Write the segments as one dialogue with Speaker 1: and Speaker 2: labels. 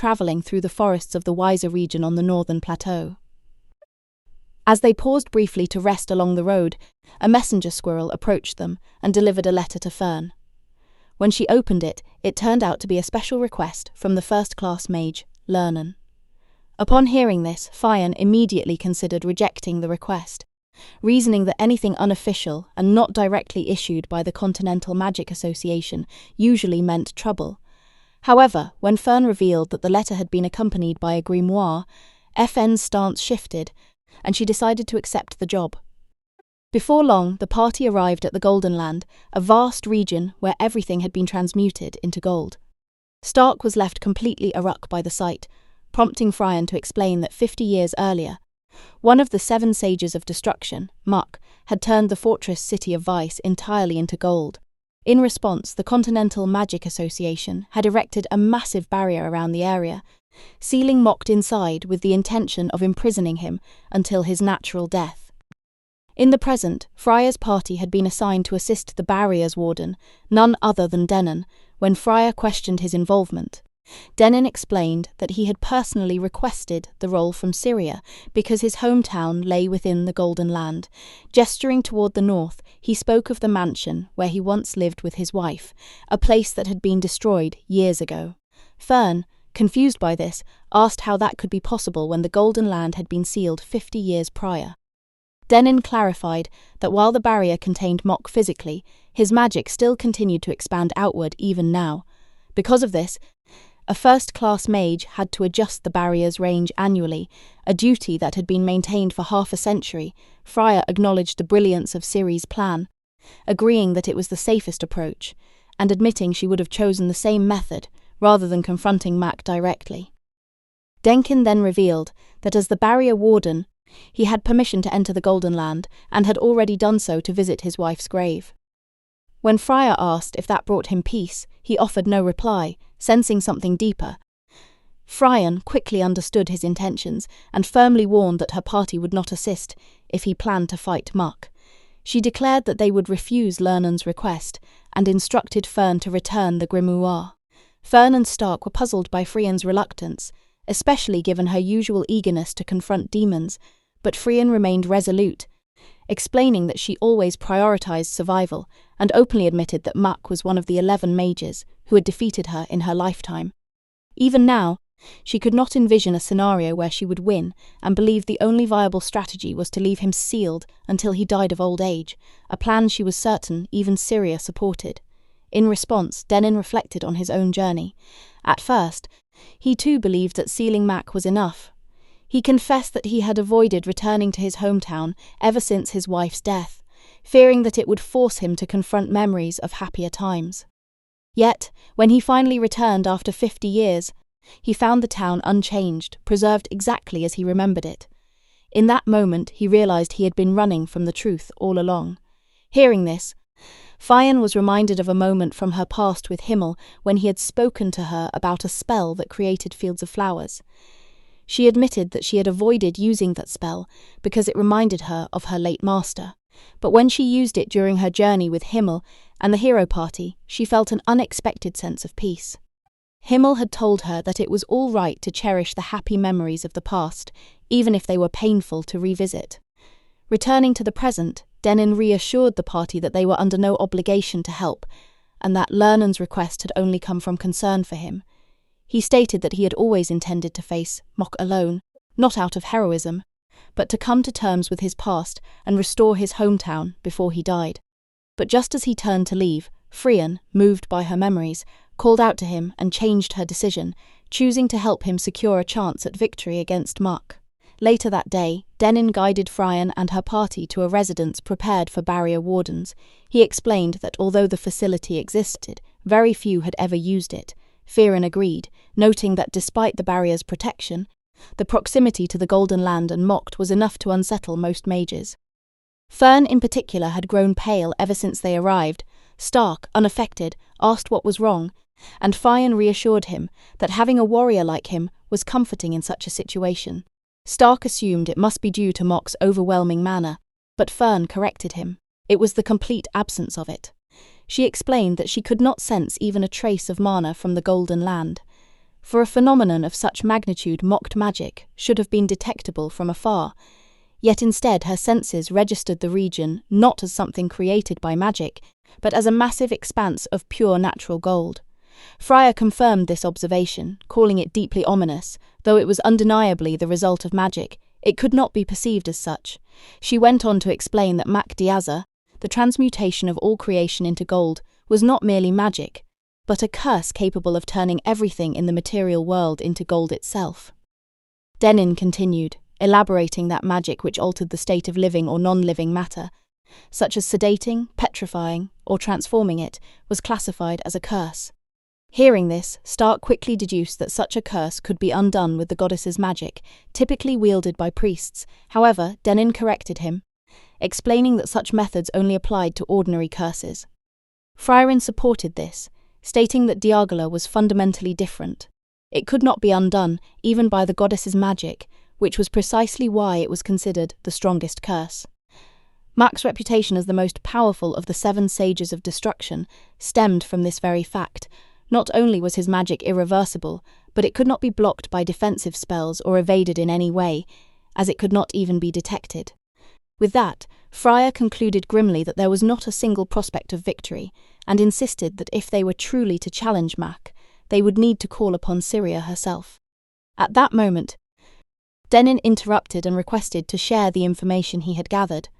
Speaker 1: traveling through the forests of the Weise region on the Northern Plateau. As they paused briefly to rest along the road, a messenger squirrel approached them and delivered a letter to Fern. When she opened it, it turned out to be a special request from the first-class mage, Lernen. Upon hearing this, Frieren immediately considered rejecting the request, reasoning that anything unofficial and not directly issued by the Continental Magic Association usually meant trouble. However, when Fern revealed that the letter had been accompanied by a grimoire, FN's stance shifted, and she decided to accept the job. Before long, the party arrived at the Golden Land, a vast region where everything had been transmuted into gold. Stark was left completely aruck by the sight, prompting Frieren to explain that 50 years earlier, one of the 7 sages of destruction, Macht, had turned the Fortress City of Weise entirely into gold. In response, the Continental Magic Association had erected a massive barrier around the area, sealing Macht inside with the intention of imprisoning him until his natural death. In the present, Frieren's party had been assigned to assist the barrier's warden, none other than Denken, when Frieren questioned his involvement. Denken explained that he had personally requested the role from Syria because his hometown lay within the Golden Land. Gesturing toward the north, he spoke of the mansion where he once lived with his wife, a place that had been destroyed years ago. Fern, confused by this, asked how that could be possible when the Golden Land had been sealed 50 years prior. Denken clarified that while the barrier contained Macht physically, his magic still continued to expand outward even now. Because of this, a first-class mage had to adjust the barrier's range annually, a duty that had been maintained for half a century. Frieren acknowledged the brilliance of Ciri's plan, agreeing that it was the safest approach, and admitting she would have chosen the same method rather than confronting Macht directly. Denken then revealed that as the barrier warden, he had permission to enter the Golden Land and had already done so to visit his wife's grave. When Frieren asked if that brought him peace, he offered no reply, sensing something deeper. Frieren quickly understood his intentions and firmly warned that her party would not assist if he planned to fight Macht. She declared that they would refuse Lernen's request and instructed Fern to return the grimoire. Fern and Stark were puzzled by Frieren's reluctance, especially given her usual eagerness to confront demons, but Frieren remained resolute, explaining that she always prioritized survival and openly admitted that Macht was one of the 11 mages who had defeated her in her lifetime. Even now, she could not envision a scenario where she would win and believed the only viable strategy was to leave him sealed until he died of old age, a plan she was certain even Syria supported. In response, Denken reflected on his own journey. At first, he too believed that sealing Macht was enough. He confessed that he had avoided returning to his hometown ever since his wife's death, fearing that it would force him to confront memories of happier times. Yet, when he finally returned after 50 years, he found the town unchanged, preserved exactly as he remembered it. In that moment, he realized he had been running from the truth all along. Hearing this, Frieren was reminded of a moment from her past with Himmel when he had spoken to her about a spell that created fields of flowers. She admitted that she had avoided using that spell because it reminded her of her late master. But when she used it during her journey with Himmel and the hero party, she felt an unexpected sense of peace. Himmel had told her that it was all right to cherish the happy memories of the past, even if they were painful to revisit. Returning to the present, Denken reassured the party that they were under no obligation to help, and that Lernen's request had only come from concern for him. He stated that he had always intended to face Macht alone, not out of heroism, but to come to terms with his past and restore his hometown before he died. But just as he turned to leave, Frieren, moved by her memories, called out to him and changed her decision, choosing to help him secure a chance at victory against Macht. Later that day, Denken guided Frieren and her party to a residence prepared for barrier wardens. He explained that although the facility existed, very few had ever used it. Frieren agreed, noting that despite the barrier's protection, the proximity to the Golden Land and Macht was enough to unsettle most mages. Fern in particular had grown pale ever since they arrived. Stark, unaffected, asked what was wrong, and Frieren reassured him that having a warrior like him was comforting in such a situation. Stark assumed it must be due to Macht's overwhelming manner, but Fern corrected him. It was the complete absence of it. She explained that she could not sense even a trace of mana from the Golden Land. For a phenomenon of such magnitude, mocked magic should have been detectable from afar, yet instead her senses registered the region not as something created by magic, but as a massive expanse of pure natural gold. Frieren confirmed this observation, calling it deeply ominous. Though it was undeniably the result of magic, it could not be perceived as such. She went on to explain that Macht, the transmutation of all creation into gold, was not merely magic, but a curse capable of turning everything in the material world into gold itself. Denken continued, elaborating that magic which altered the state of living or non-living matter, such as sedating, petrifying, or transforming it, was classified as a curse. Hearing this, Stark quickly deduced that such a curse could be undone with the goddess's magic, typically wielded by priests. However, Denken corrected him, explaining that such methods only applied to ordinary curses. Frieren supported this, stating that Diagola was fundamentally different. It could not be undone, even by the goddess's magic, which was precisely why it was considered the strongest curse. Macht's reputation as the most powerful of the 7 sages of destruction stemmed from this very fact. Not only was his magic irreversible, but it could not be blocked by defensive spells or evaded in any way, as it could not even be detected. With that, Frieren concluded grimly that there was not a single prospect of victory, and insisted that if they were truly to challenge Macht, they would need to call upon Syria herself. At that moment, Denken interrupted and requested to share the information he had gathered.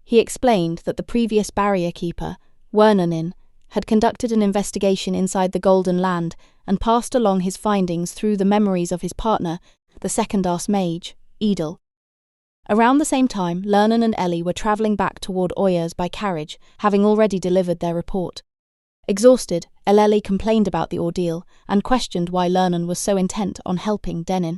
Speaker 1: He explained that the previous barrier keeper, Lernen, had conducted an investigation inside the Golden Land and passed along his findings through the memories of his partner, the second archmage, Edel. Around the same time, Lernen and Edel were travelling back toward Oyers by carriage, having already delivered their report. Exhausted, Edel complained about the ordeal and questioned why Lernen was so intent on helping Denken.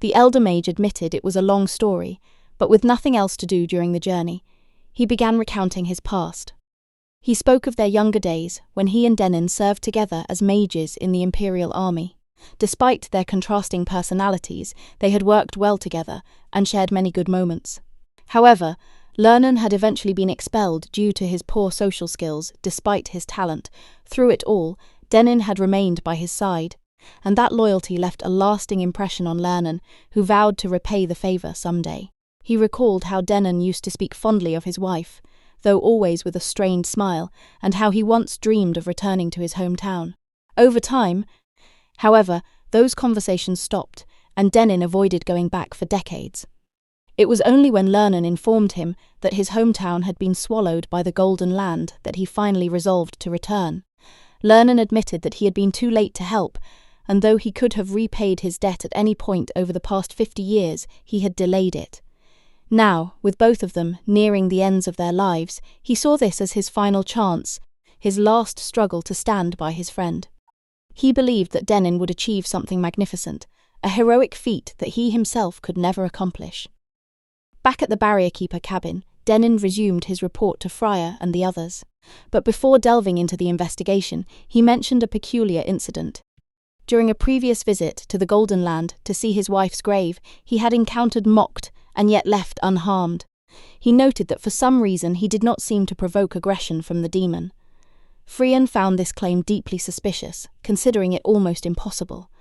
Speaker 1: The elder mage admitted it was a long story, but with nothing else to do during the journey, he began recounting his past. He spoke of their younger days when he and Denken served together as mages in the Imperial Army. Despite their contrasting personalities, they had worked well together and shared many good moments. However, Lernen had eventually been expelled due to his poor social skills despite his talent. Through it all, Denken had remained by his side, and that loyalty left a lasting impression on Lernen, who vowed to repay the favour someday. He recalled how Denken used to speak fondly of his wife, though always with a strained smile, and how he once dreamed of returning to his hometown. Over time, however, those conversations stopped, and Denken avoided going back for decades. It was only when Lernen informed him that his hometown had been swallowed by the Golden Land that he finally resolved to return. Lernen admitted that he had been too late to help, and though he could have repaid his debt at any point over the past 50 years, he had delayed it. Now, with both of them nearing the ends of their lives, he saw this as his final chance, his last struggle to stand by his friend. He believed that Denken would achieve something magnificent, a heroic feat that he himself could never accomplish. Back at the barrier keeper cabin, Denken resumed his report to Frieren and the others. But before delving into the investigation, he mentioned a peculiar incident. During a previous visit to the Golden Land to see his wife's grave, he had encountered Macht and yet left unharmed. He noted that for some reason he did not seem to provoke aggression from the demon. Frieren found this claim deeply suspicious, considering it almost impossible.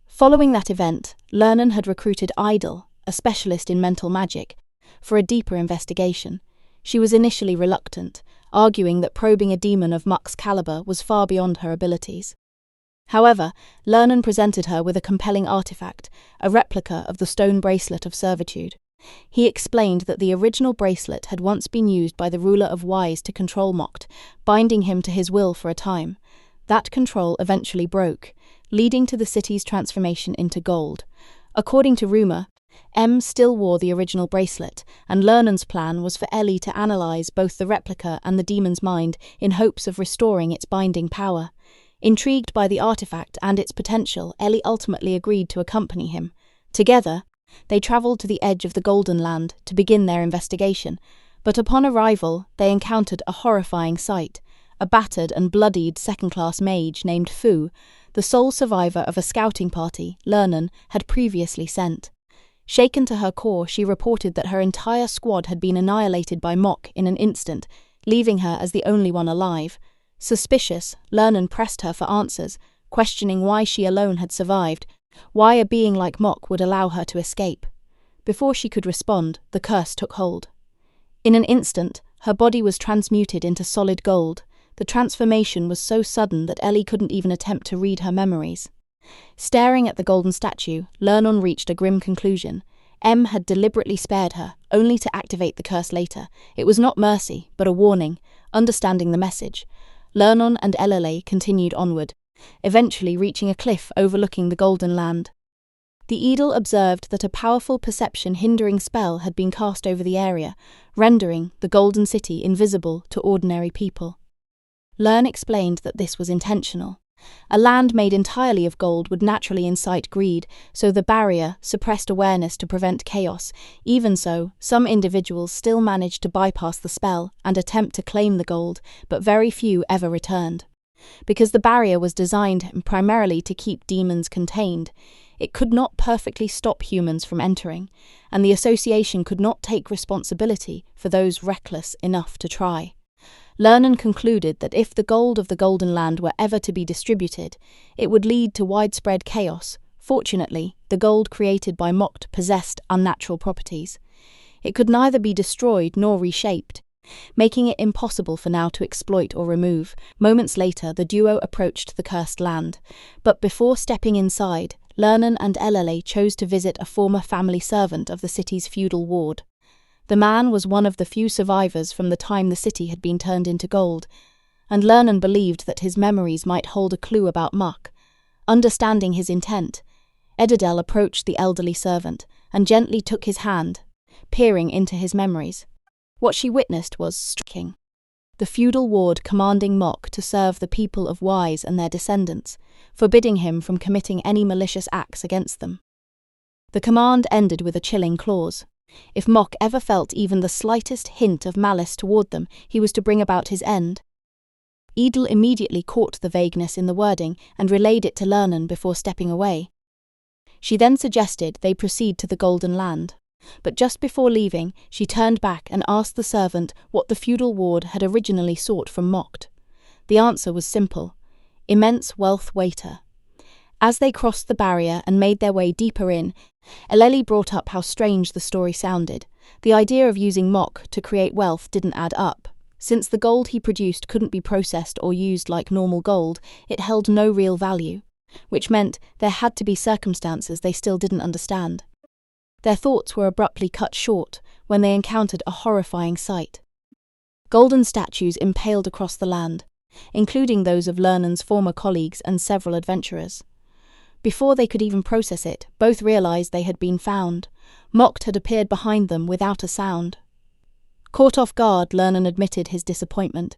Speaker 1: Following that event, Lernen had recruited Edel, a specialist in mental magic, for a deeper investigation. She was initially reluctant, arguing that probing a demon of Macht's caliber was far beyond her abilities. However, Lernen presented her with a compelling artifact, a replica of the stone bracelet of servitude. He explained that the original bracelet had once been used by the ruler of Weise to control Macht, binding him to his will for a time. That control eventually broke, leading to the city's transformation into gold. According to rumour, M still wore the original bracelet, and Lernen's plan was for Edel to analyse both the replica and the demon's mind in hopes of restoring its binding power. Intrigued by the artifact and its potential, Edel ultimately agreed to accompany him. Together, they travelled to the edge of the Golden Land to begin their investigation, but upon arrival they encountered a horrifying sight: a battered and bloodied second-class mage named Fu, the sole survivor of a scouting party Lernen had previously sent. Shaken to her core, she reported that her entire squad had been annihilated by Macht in an instant, leaving her as the only one alive. Suspicious, Lernen pressed her for answers, questioning why she alone had survived, why a being like Mock would allow her to escape. Before she could respond, the curse took hold. In an instant, her body was transmuted into solid gold. The transformation was so sudden that Ellie couldn't even attempt to read her memories. Staring at the golden statue, Lernon reached a grim conclusion. M had deliberately spared her, only to activate the curse later. It was not mercy, but a warning. Understanding the message, Lernon and Elele continued onward, eventually reaching a cliff overlooking the Golden Land. The Edel observed that a powerful perception-hindering spell had been cast over the area, rendering the Golden City invisible to ordinary people. Lern explained that this was intentional. A land made entirely of gold would naturally incite greed, so the barrier suppressed awareness to prevent chaos. Even so, some individuals still managed to bypass the spell and attempt to claim the gold, but very few ever returned. Because the barrier was designed primarily to keep demons contained, it could not perfectly stop humans from entering, and the association could not take responsibility for those reckless enough to try. Lernon concluded that if the gold of the Golden Land were ever to be distributed, it would lead to widespread chaos. Fortunately, the gold created by Macht possessed unnatural properties. It could neither be destroyed nor reshaped, making it impossible for now to exploit or remove. Moments later, the duo approached the cursed land, but before stepping inside, Lernon and Elele chose to visit a former family servant of the city's feudal ward. The man was one of the few survivors from the time the city had been turned into gold, and Lernon believed that his memories might hold a clue about Muck. Understanding his intent, Edel approached the elderly servant and gently took his hand, peering into his memories. What she witnessed was striking. The feudal ward commanding Mock to serve the people of Weise and their descendants, forbidding him from committing any malicious acts against them. The command ended with a chilling clause. If Mock ever felt even the slightest hint of malice toward them, he was to bring about his end. Edel immediately caught the vagueness in the wording and relayed it to Lernon before stepping away. She then suggested they proceed to the Golden Land, but just before leaving, she turned back and asked the servant what the feudal ward had originally sought from Mocht. The answer was simple: immense wealth waiter. As they crossed the barrier and made their way deeper in, Elele brought up how strange the story sounded. The idea of using Mock to create wealth didn't add up. Since the gold he produced couldn't be processed or used like normal gold, it held no real value, which meant there had to be circumstances they still didn't understand. Their thoughts were abruptly cut short when they encountered a horrifying sight. Golden statues impaled across the land, including those of Lernon's former colleagues and several adventurers. Before they could even process it, both realized they had been found. Mocht had appeared behind them without a sound. Caught off guard, Lernon admitted his disappointment.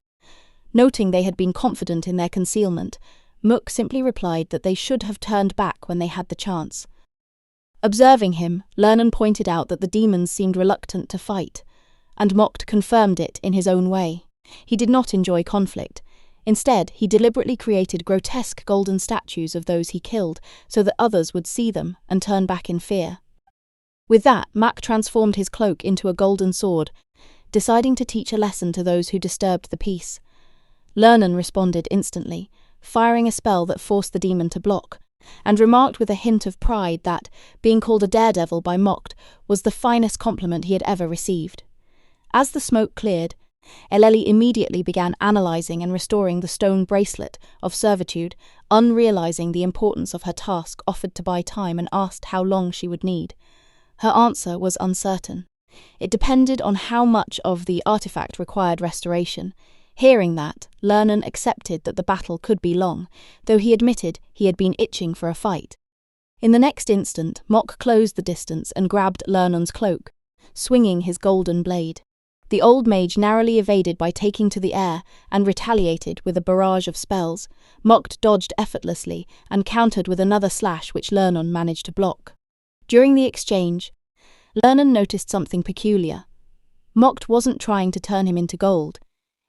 Speaker 1: Noting they had been confident in their concealment, Mook simply replied that they should have turned back when they had the chance. Observing him, Lernon pointed out that the demons seemed reluctant to fight, and Mocht confirmed it in his own way. He did not enjoy conflict. Instead, he deliberately created grotesque golden statues of those he killed so that others would see them and turn back in fear. With that, Mac transformed his cloak into a golden sword, deciding to teach a lesson to those who disturbed the peace. Lernon responded instantly, firing a spell that forced the demon to block, and remarked with a hint of pride that being called a daredevil by Mocht was the finest compliment he had ever received. As the smoke cleared, Elele immediately began analysing and restoring the stone bracelet of servitude, unrealising the importance of her task, offered to buy time and asked how long she would need. Her answer was uncertain. It depended on how much of the artifact required restoration. Hearing that, Lernon accepted that the battle could be long, though he admitted he had been itching for a fight. In the next instant, Mock closed the distance and grabbed Lernon's cloak, swinging his golden blade. The old mage narrowly evaded by taking to the air and retaliated with a barrage of spells. Mock dodged effortlessly and countered with another slash which Lernon managed to block. During the exchange, Lernon noticed something peculiar. Mock wasn't trying to turn him into gold.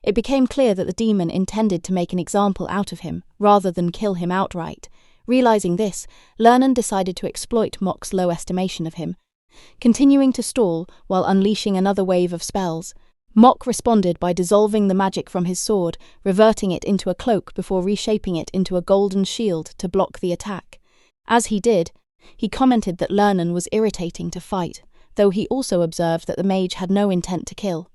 Speaker 1: It became clear that the demon intended to make an example out of him, rather than kill him outright. Realizing this, Lernon decided to exploit Mock's low estimation of him, continuing to stall while unleashing another wave of spells. Mok responded by dissolving the magic from his sword, reverting it into a cloak before reshaping it into a golden shield to block the attack. As he did, he commented that Lernen was irritating to fight, though he also observed that the mage had no intent to kill.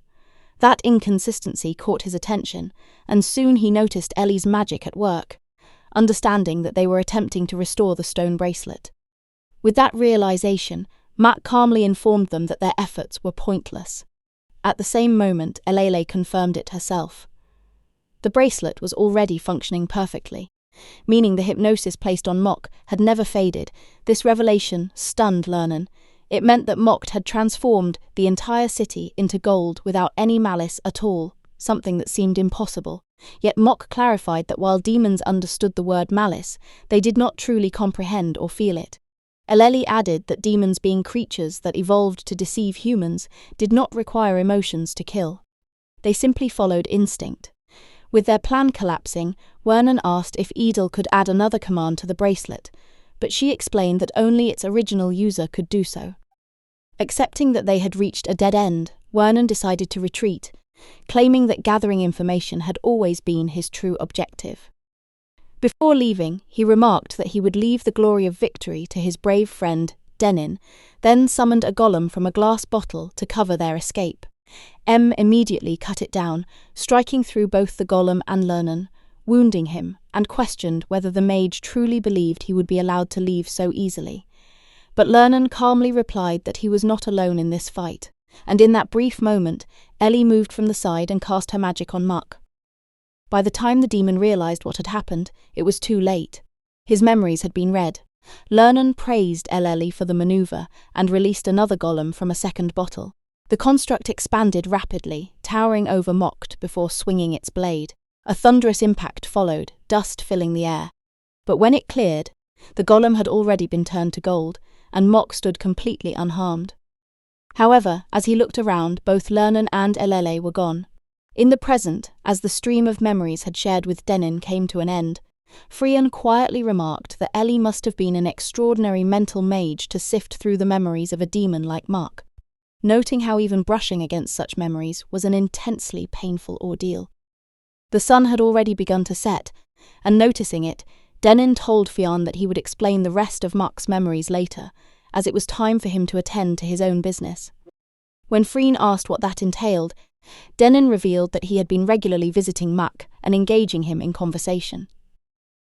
Speaker 1: That inconsistency caught his attention, and soon he noticed Ellie's magic at work, understanding that they were attempting to restore the stone bracelet. With that realization, Matt calmly informed them that their efforts were pointless. At the same moment, Elele confirmed it herself. The bracelet was already functioning perfectly, meaning the hypnosis placed on Mok had never faded. This revelation stunned Lernen. It meant that Macht had transformed the entire city into gold without any malice at all, something that seemed impossible. Yet Mok clarified that while demons understood the word malice, they did not truly comprehend or feel it. Elele added that demons, being creatures that evolved to deceive humans, did not require emotions to kill. They simply followed instinct. With their plan collapsing, Wernan asked if Edel could add another command to the bracelet, but she explained that only its original user could do so. Accepting that they had reached a dead end, Wernan decided to retreat, claiming that gathering information had always been his true objective. Before leaving, he remarked that he would leave the glory of victory to his brave friend, Denken, then summoned a golem from a glass bottle to cover their escape. M immediately cut it down, striking through both the golem and Lernen, wounding him, and questioned whether the mage truly believed he would be allowed to leave so easily. But Lernen calmly replied that he was not alone in this fight, and in that brief moment, Ellie moved from the side and cast her magic on Muck. By the time the demon realized what had happened, it was too late. His memories had been read. Lernen praised Elele for the maneuver and released another golem from a second bottle. The construct expanded rapidly, towering over Macht before swinging its blade. A thunderous impact followed, dust filling the air. But when it cleared, the golem had already been turned to gold, and Mok stood completely unharmed. However, as he looked around, both Lernen and Elele were gone. In the present, as the stream of memories had shared with Denken came to an end, Frieren quietly remarked that Ellie must have been an extraordinary mental mage to sift through the memories of a demon like Mok, noting how even brushing against such memories was an intensely painful ordeal. The sun had already begun to set, and noticing it, Denken told Frieren that he would explain the rest of Mok's memories later, as it was time for him to attend to his own business. When Frieren asked what that entailed, Denken revealed that he had been regularly visiting Mok and engaging him in conversation.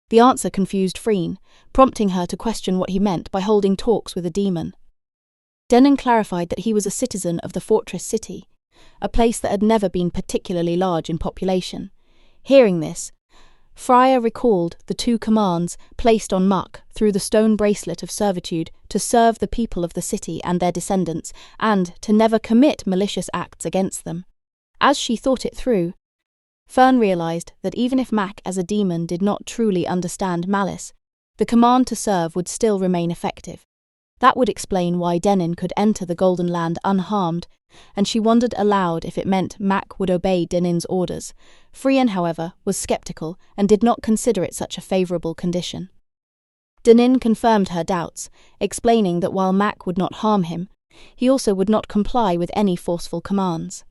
Speaker 1: The answer confused Frieren, prompting her to question what he meant by holding talks with a demon. Denken clarified that he was a citizen of the Fortress City, a place that had never been particularly large in population. Hearing this, Frieren recalled the 2 commands placed on Mok through the stone bracelet of servitude to serve the people of the city and their descendants, and to never commit malicious acts against them. As she thought it through, Fern realized that even if Mac as a demon did not truly understand malice, the command to serve would still remain effective. That would explain why Denken could enter the Golden Land unharmed, and she wondered aloud if it meant Mac would obey Denken's orders. Frieren, however, was skeptical and did not consider it such a favorable condition. Denken confirmed her doubts, explaining that while Mac would not harm him, he also would not comply with any forceful commands.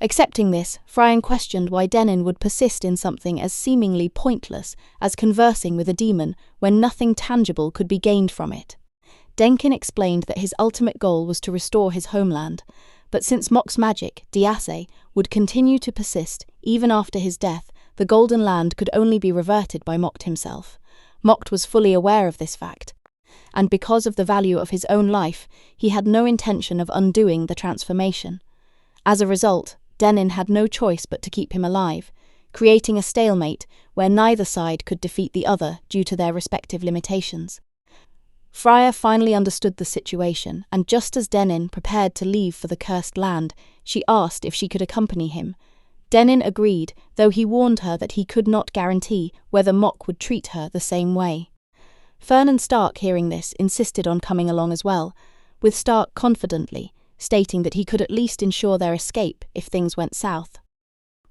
Speaker 1: Accepting this, Frieren questioned why Denken would persist in something as seemingly pointless as conversing with a demon when nothing tangible could be gained from it. Denken explained that his ultimate goal was to restore his homeland, but since Mok's magic, Diase, would continue to persist even after his death, the Golden Land could only be reverted by Macht himself. Macht was fully aware of this fact, and because of the value of his own life, he had no intention of undoing the transformation. As a result, Denken had no choice but to keep him alive, creating a stalemate where neither side could defeat the other due to their respective limitations. Frieren finally understood the situation, and just as Denken prepared to leave for the cursed land, she asked if she could accompany him. Denken agreed, though he warned her that he could not guarantee whether Mok would treat her the same way. Fern and Stark, hearing this, insisted on coming along as well, with Stark confidently stating that he could at least ensure their escape if things went south.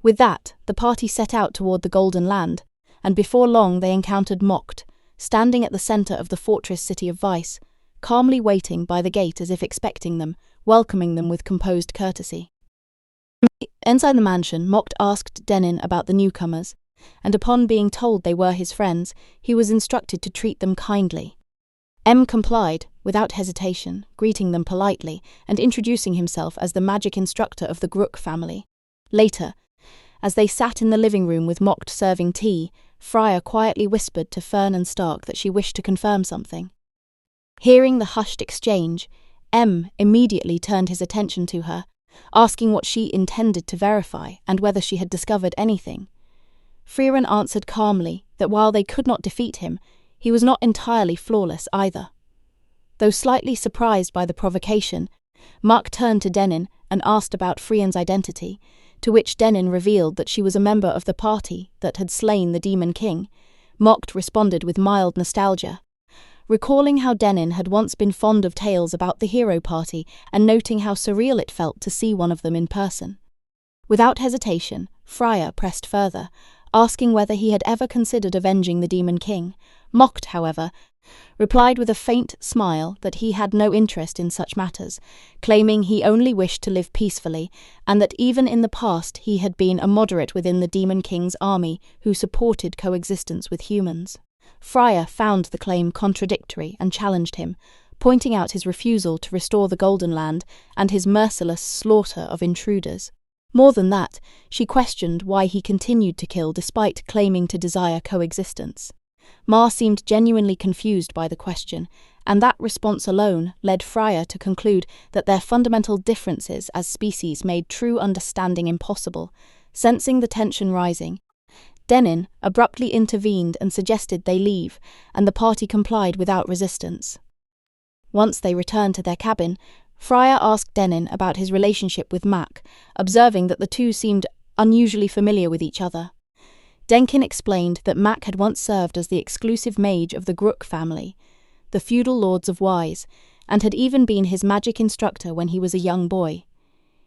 Speaker 1: With that, the party set out toward the Golden Land, and before long they encountered Macht, standing at the center of the Fortress City of Weise, calmly waiting by the gate as if expecting them, welcoming them with composed courtesy. Inside the mansion, Macht asked Dennin about the newcomers, and upon being told they were his friends, he was instructed to treat them kindly. Complied, without hesitation, greeting them politely and introducing himself as the magic instructor of the Grook family. Later, as they sat in the living room with Macht serving tea, Frieren quietly whispered to Fern and Stark that she wished to confirm something. Hearing the hushed exchange, immediately turned his attention to her, asking what she intended to verify and whether she had discovered anything. Frieren answered calmly that while they could not defeat him, he was not entirely flawless either. Though slightly surprised by the provocation, Macht turned to Dennin and asked about Frieren's identity, to which Dennin revealed that she was a member of the party that had slain the Demon King. Macht responded with mild nostalgia, recalling how Dennin had once been fond of tales about the hero party and noting how surreal it felt to see one of them in person. Without hesitation, Frieren pressed further, asking whether he had ever considered avenging the Demon King. Macht, however, replied with a faint smile that he had no interest in such matters, claiming he only wished to live peacefully, and that even in the past he had been a moderate within the Demon King's army who supported coexistence with humans. Frieren found the claim contradictory and challenged him, pointing out his refusal to restore the Golden Land and his merciless slaughter of intruders. More than that, she questioned why he continued to kill despite claiming to desire coexistence. Ma seemed genuinely confused by the question, and that response alone led Frieren to conclude that their fundamental differences as species made true understanding impossible. Sensing the tension rising, Dennin abruptly intervened and suggested they leave, and the party complied without resistance. Once they returned to their cabin, Frieren asked Dennin about his relationship with Macht, observing that the two seemed unusually familiar with each other. Denken explained that Macht had once served as the exclusive mage of the Grook family, the feudal lords of Weise, and had even been his magic instructor when he was a young boy.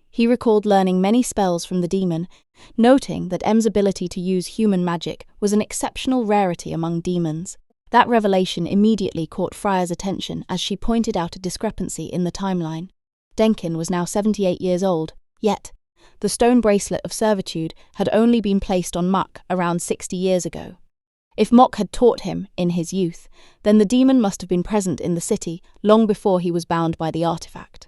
Speaker 1: He recalled learning many spells from the demon, noting that M's ability to use human magic was an exceptional rarity among demons. That revelation immediately caught Frieren's attention as she pointed out a discrepancy in the timeline. Denken was now 78 years old, yet the stone bracelet of servitude had only been placed on Macht around 60 years ago. If Macht had taught him in his youth, then the demon must have been present in the city long before he was bound by the artifact.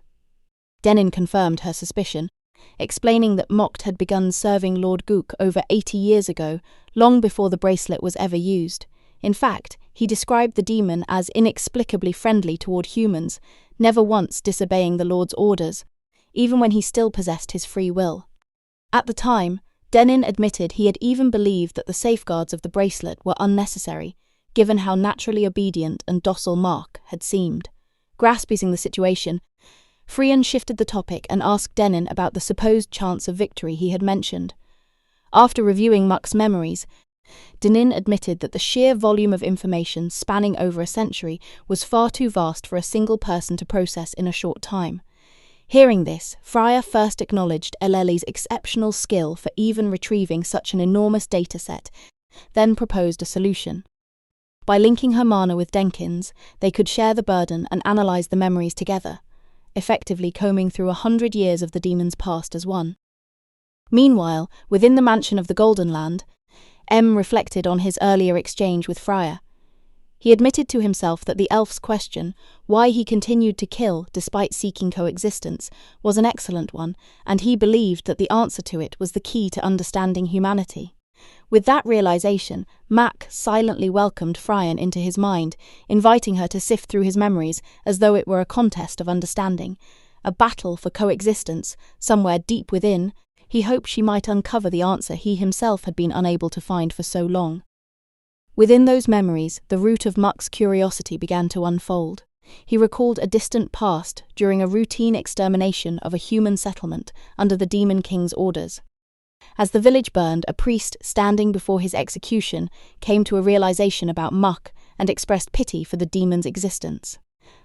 Speaker 1: Dennin confirmed her suspicion, explaining that Macht had begun serving Lord Gook over 80 years ago, long before the bracelet was ever used. In fact, he described the demon as inexplicably friendly toward humans, never once disobeying the Lord's orders, even when he still possessed his free will. At the time, Dennin admitted he had even believed that the safeguards of the bracelet were unnecessary, given how naturally obedient and docile Macht had seemed. Grasping the situation, Frieren shifted the topic and asked Dennin about the supposed chance of victory he had mentioned. After reviewing Macht's memories, Dennin admitted that the sheer volume of information spanning over a century was far too vast for a single person to process in a short time. Hearing this, Frieren first acknowledged Eleli's exceptional skill for even retrieving such an enormous dataset, then proposed a solution. By linking her mana with Denkin's, they could share the burden and analyze the memories together, effectively combing through 100 years of the demon's past as one. Meanwhile, within the mansion of the Golden Land, reflected on his earlier exchange with Frieren. He admitted to himself that the elf's question, why he continued to kill despite seeking coexistence, was an excellent one, and he believed that the answer to it was the key to understanding humanity. With that realization, Macht silently welcomed Frieren into his mind, inviting her to sift through his memories as though it were a contest of understanding, a battle for coexistence. Somewhere deep within, he hoped she might uncover the answer he himself had been unable to find for so long. Within those memories, the root of Macht's curiosity began to unfold. He recalled a distant past during a routine extermination of a human settlement under the Demon King's orders. As the village burned, a priest standing before his execution came to a realization about Macht and expressed pity for the demon's existence.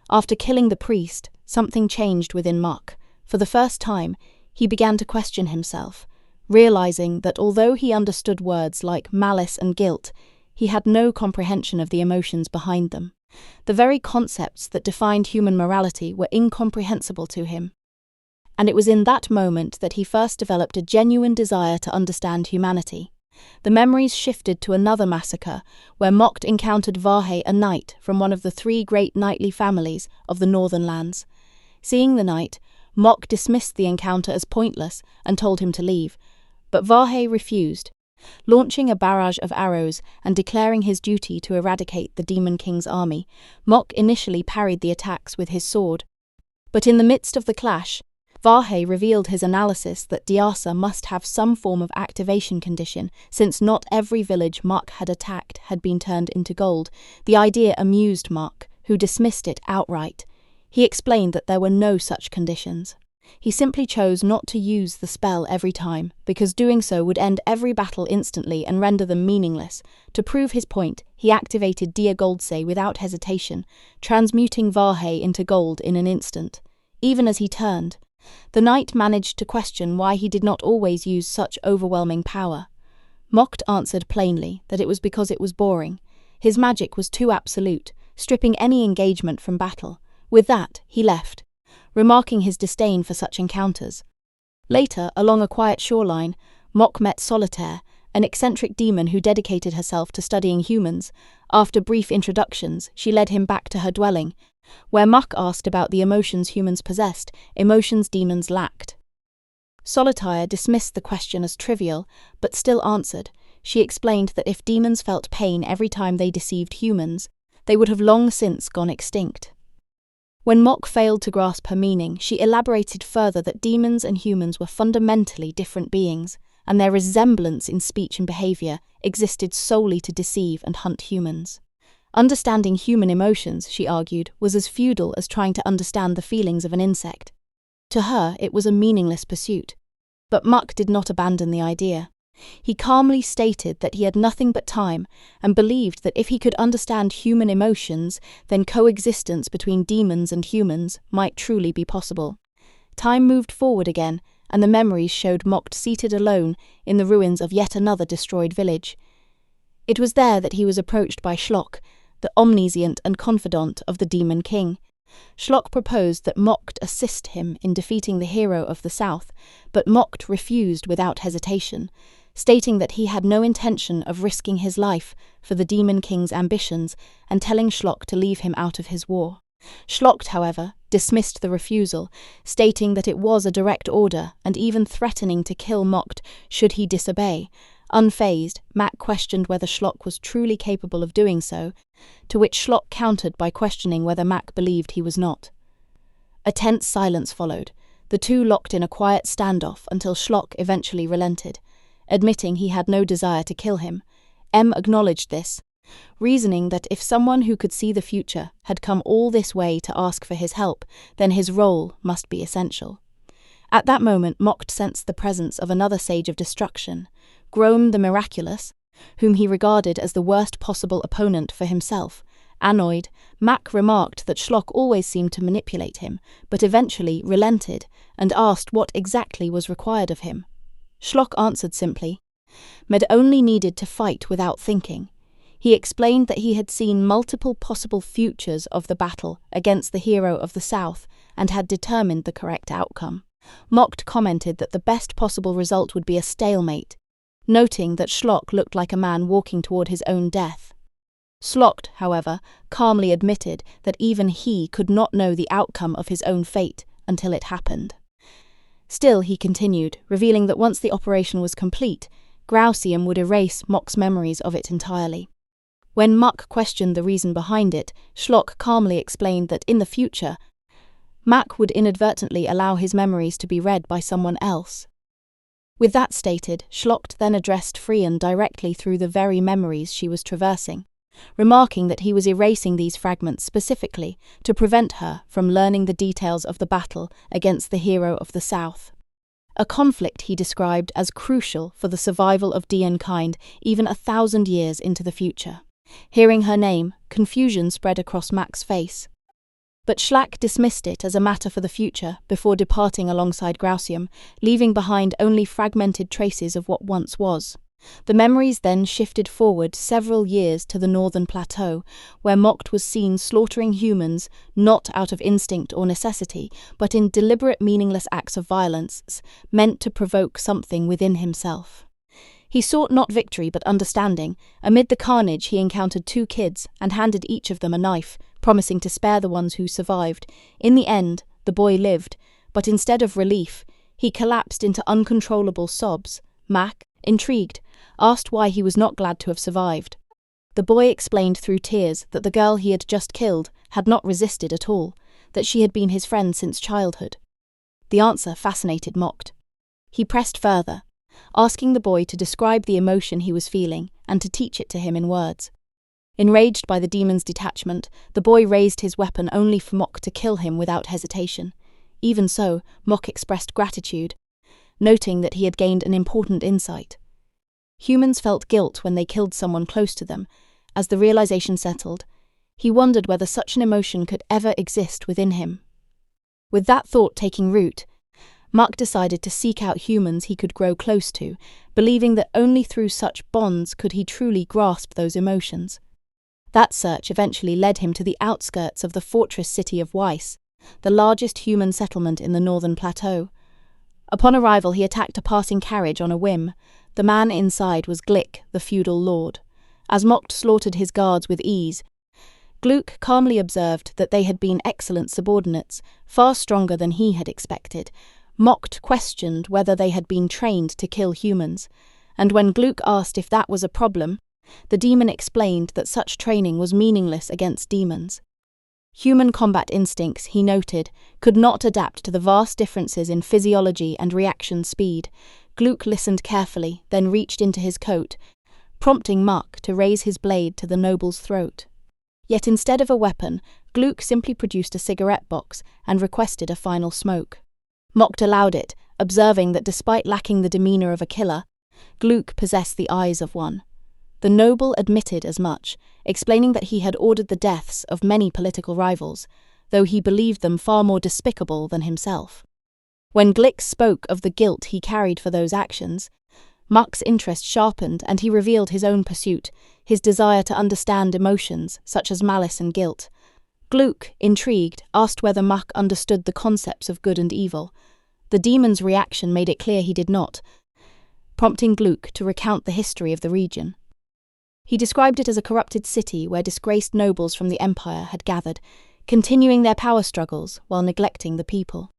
Speaker 1: After killing the priest, something changed within Macht. For the first time, he began to question himself, realizing that although he understood words like malice and guilt, he had no comprehension of the emotions behind them. The very concepts that defined human morality were incomprehensible to him. and it was in that moment that he first developed a genuine desire to understand humanity. The memories shifted to another massacre, where Macht encountered Vahe, a knight from one of the 3 great knightly families of the northern lands. Seeing the knight, Macht dismissed the encounter as pointless and told him to leave, but Vahe refused, launching a barrage of arrows and declaring his duty to eradicate the Demon King's army. Macht initially parried the attacks with his sword, but in the midst of the clash, Vahe revealed his analysis that Diasa must have some form of activation condition, since not every village Macht had attacked had been turned into gold. The idea amused Macht, who dismissed it outright. He explained that there were no such conditions. He simply chose not to use the spell every time, because doing so would end every battle instantly and render them meaningless. To prove his point, he activated Dia Goldsay without hesitation, transmuting Vahe into gold in an instant. Even as he turned, the knight managed to question why he did not always use such overwhelming power. Macht answered plainly that it was because it was boring. His magic was too absolute, stripping any engagement from battle. With that, he left, remarking his disdain for such encounters. Later, along a quiet shoreline, Macht met Solitaire, an eccentric demon who dedicated herself to studying humans. After brief introductions, she led him back to her dwelling, where Macht asked about the emotions humans possessed, emotions demons lacked. Solitaire dismissed the question as trivial, but still answered. She explained that if demons felt pain every time they deceived humans, they would have long since gone extinct. When Macht failed to grasp her meaning, she elaborated further that demons and humans were fundamentally different beings, and their resemblance in speech and behavior existed solely to deceive and hunt humans. Understanding human emotions, she argued, was as futile as trying to understand the feelings of an insect. To her, it was a meaningless pursuit. But Macht did not abandon the idea. He calmly stated that he had nothing but time and believed that if he could understand human emotions, then coexistence between demons and humans might truly be possible. Time moved forward again, and the memories showed Macht seated alone in the ruins of yet another destroyed village. It was there that he was approached by Schlock, the omniscient and confidant of the Demon King. Schlock proposed that Macht assist him in defeating the hero of the south, but Macht refused without hesitation, stating that he had no intention of risking his life for the Demon King's ambitions and telling Schlock to leave him out of his war. Schlock, however, dismissed the refusal, stating that it was a direct order and even threatening to kill Macht should he disobey. Unfazed, Macht questioned whether Schlock was truly capable of doing so, to which Schlock countered by questioning whether Macht believed he was not. A tense silence followed, the two locked in a quiet standoff until Schlock eventually relented, admitting he had no desire to kill him. M acknowledged this, reasoning that if someone who could see the future had come all this way to ask for his help, then his role must be essential. At that moment, Macht sensed the presence of another sage of destruction, Grom the Miraculous, whom he regarded as the worst possible opponent for himself. Annoyed, Macht remarked that Schlock always seemed to manipulate him, but eventually relented and asked what exactly was required of him. Schlock answered simply, Med only needed to fight without thinking. He explained that he had seen multiple possible futures of the battle against the hero of the south and had determined the correct outcome. Macht commented that the best possible result would be a stalemate, noting that Schlock looked like a man walking toward his own death. Schlock, however, calmly admitted that even he could not know the outcome of his own fate until it happened. Still, he continued, revealing that once the operation was complete, Grausium would erase Macht's memories of it entirely. When Macht questioned the reason behind it, Schlock calmly explained that in the future, Macht would inadvertently allow his memories to be read by someone else. With that stated, Schlock then addressed Frieren directly through the very memories she was traversing, remarking that he was erasing these fragments specifically to prevent her from learning the details of the battle against the hero of the south. A conflict he described as crucial for the survival of Diankind even 1,000 years into the future. Hearing her name, confusion spread across Macht's face. But Schlock dismissed it as a matter for the future before departing alongside Grausium, leaving behind only fragmented traces of what once was. The memories then shifted forward several years to the Northern Plateau, where Macht was seen slaughtering humans not out of instinct or necessity, but in deliberate meaningless acts of violence meant to provoke something within himself. He sought not victory but understanding. Amid the carnage he encountered 2 kids and handed each of them a knife, promising to spare the ones who survived. In the end, the boy lived, but instead of relief, he collapsed into uncontrollable sobs. Mac, intrigued, asked why he was not glad to have survived. The boy explained through tears that the girl he had just killed had not resisted at all, that she had been his friend since childhood. The answer fascinated Macht. He pressed further, asking the boy to describe the emotion he was feeling and to teach it to him in words. Enraged by the demon's detachment, the boy raised his weapon only for Macht to kill him without hesitation. Even so, Macht expressed gratitude, noting that he had gained an important insight. Humans felt guilt when they killed someone close to them. As the realization settled, he wondered whether such an emotion could ever exist within him. With that thought taking root, Macht decided to seek out humans he could grow close to, believing that only through such bonds could he truly grasp those emotions. That search eventually led him to the outskirts of the Fortress City of Weise, the largest human settlement in the Northern Plateau. Upon arrival, he attacked a passing carriage on a whim. The man inside was Glick, the feudal lord. As Macht slaughtered his guards with ease, Gluck calmly observed that they had been excellent subordinates, far stronger than he had expected. Macht questioned whether they had been trained to kill humans, and when Gluck asked if that was a problem, the demon explained that such training was meaningless against demons. Human combat instincts, he noted, could not adapt to the vast differences in physiology and reaction speed. Gluck listened carefully, then reached into his coat, prompting Macht to raise his blade to the noble's throat. Yet instead of a weapon, Gluck simply produced a cigarette box and requested a final smoke. Macht allowed it, observing that despite lacking the demeanor of a killer, Gluck possessed the eyes of one. The noble admitted as much, explaining that he had ordered the deaths of many political rivals, though he believed them far more despicable than himself. When Glick spoke of the guilt he carried for those actions, Macht's interest sharpened and he revealed his own pursuit, his desire to understand emotions such as malice and guilt. Gluck, intrigued, asked whether Macht understood the concepts of good and evil. The demon's reaction made it clear he did not, prompting Gluck to recount the history of the region. He described it as a corrupted city where disgraced nobles from the empire had gathered, continuing their power struggles while neglecting the people.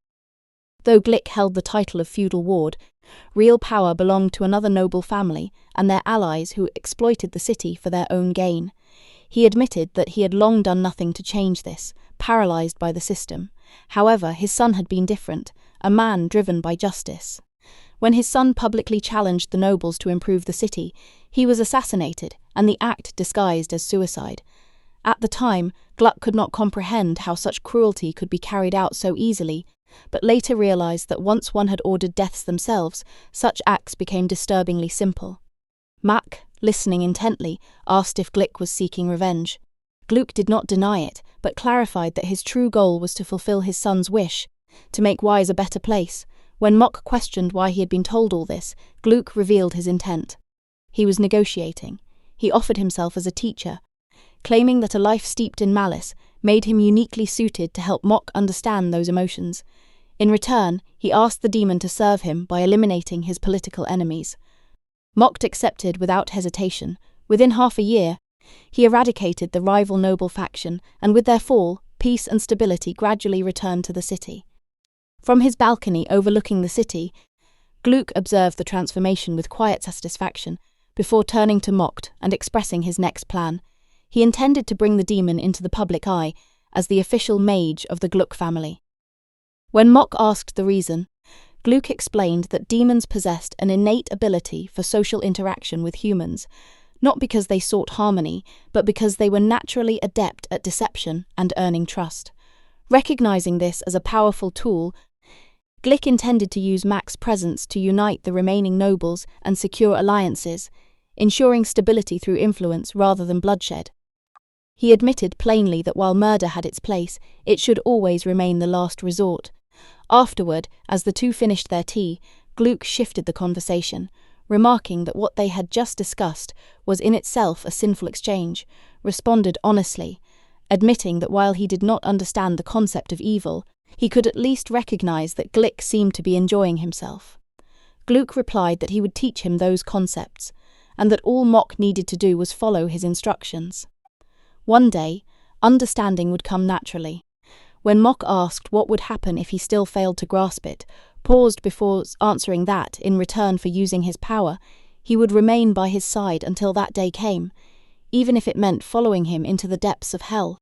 Speaker 1: Though Glick held the title of feudal ward, real power belonged to another noble family and their allies who exploited the city for their own gain. He admitted that he had long done nothing to change this, paralyzed by the system. However, his son had been different, a man driven by justice. When his son publicly challenged the nobles to improve the city, he was assassinated, and the act disguised as suicide. At the time, Gluck could not comprehend how such cruelty could be carried out so easily, but later realized that once one had ordered deaths themselves, such acts became disturbingly simple. Mac, listening intently, asked if Glick was seeking revenge. Gluck did not deny it, but clarified that his true goal was to fulfill his son's wish, to make Weise a better place. When Macht questioned why he had been told all this, Gluck revealed his intent. He was negotiating. He offered himself as a teacher, claiming that a life steeped in malice made him uniquely suited to help Macht understand those emotions. In return, he asked the demon to serve him by eliminating his political enemies. Macht accepted without hesitation. Within half a year, he eradicated the rival noble faction, and with their fall, peace and stability gradually returned to the city. From his balcony overlooking the city, Gluck observed the transformation with quiet satisfaction before turning to Macht and expressing his next plan. He intended to bring the demon into the public eye as the official mage of the Gluck family. When Macht asked the reason, Gluck explained that demons possessed an innate ability for social interaction with humans, not because they sought harmony, but because they were naturally adept at deception and earning trust. Recognizing this as a powerful tool, Glick intended to use Mac's presence to unite the remaining nobles and secure alliances, ensuring stability through influence rather than bloodshed. He admitted plainly that while murder had its place, it should always remain the last resort. Afterward, as the two finished their tea, Gluck shifted the conversation. remarking that what they had just discussed was in itself a sinful exchange, responded honestly, admitting that while he did not understand the concept of evil, he could at least recognize that Glick seemed to be enjoying himself. Gluck replied that he would teach him those concepts, and that all Mock needed to do was follow his instructions. One day, understanding would come naturally. When Mock asked what would happen if he still failed to grasp it, paused before answering that, in return for using his power, he would remain by his side until that day came, even if it meant following him into the depths of hell.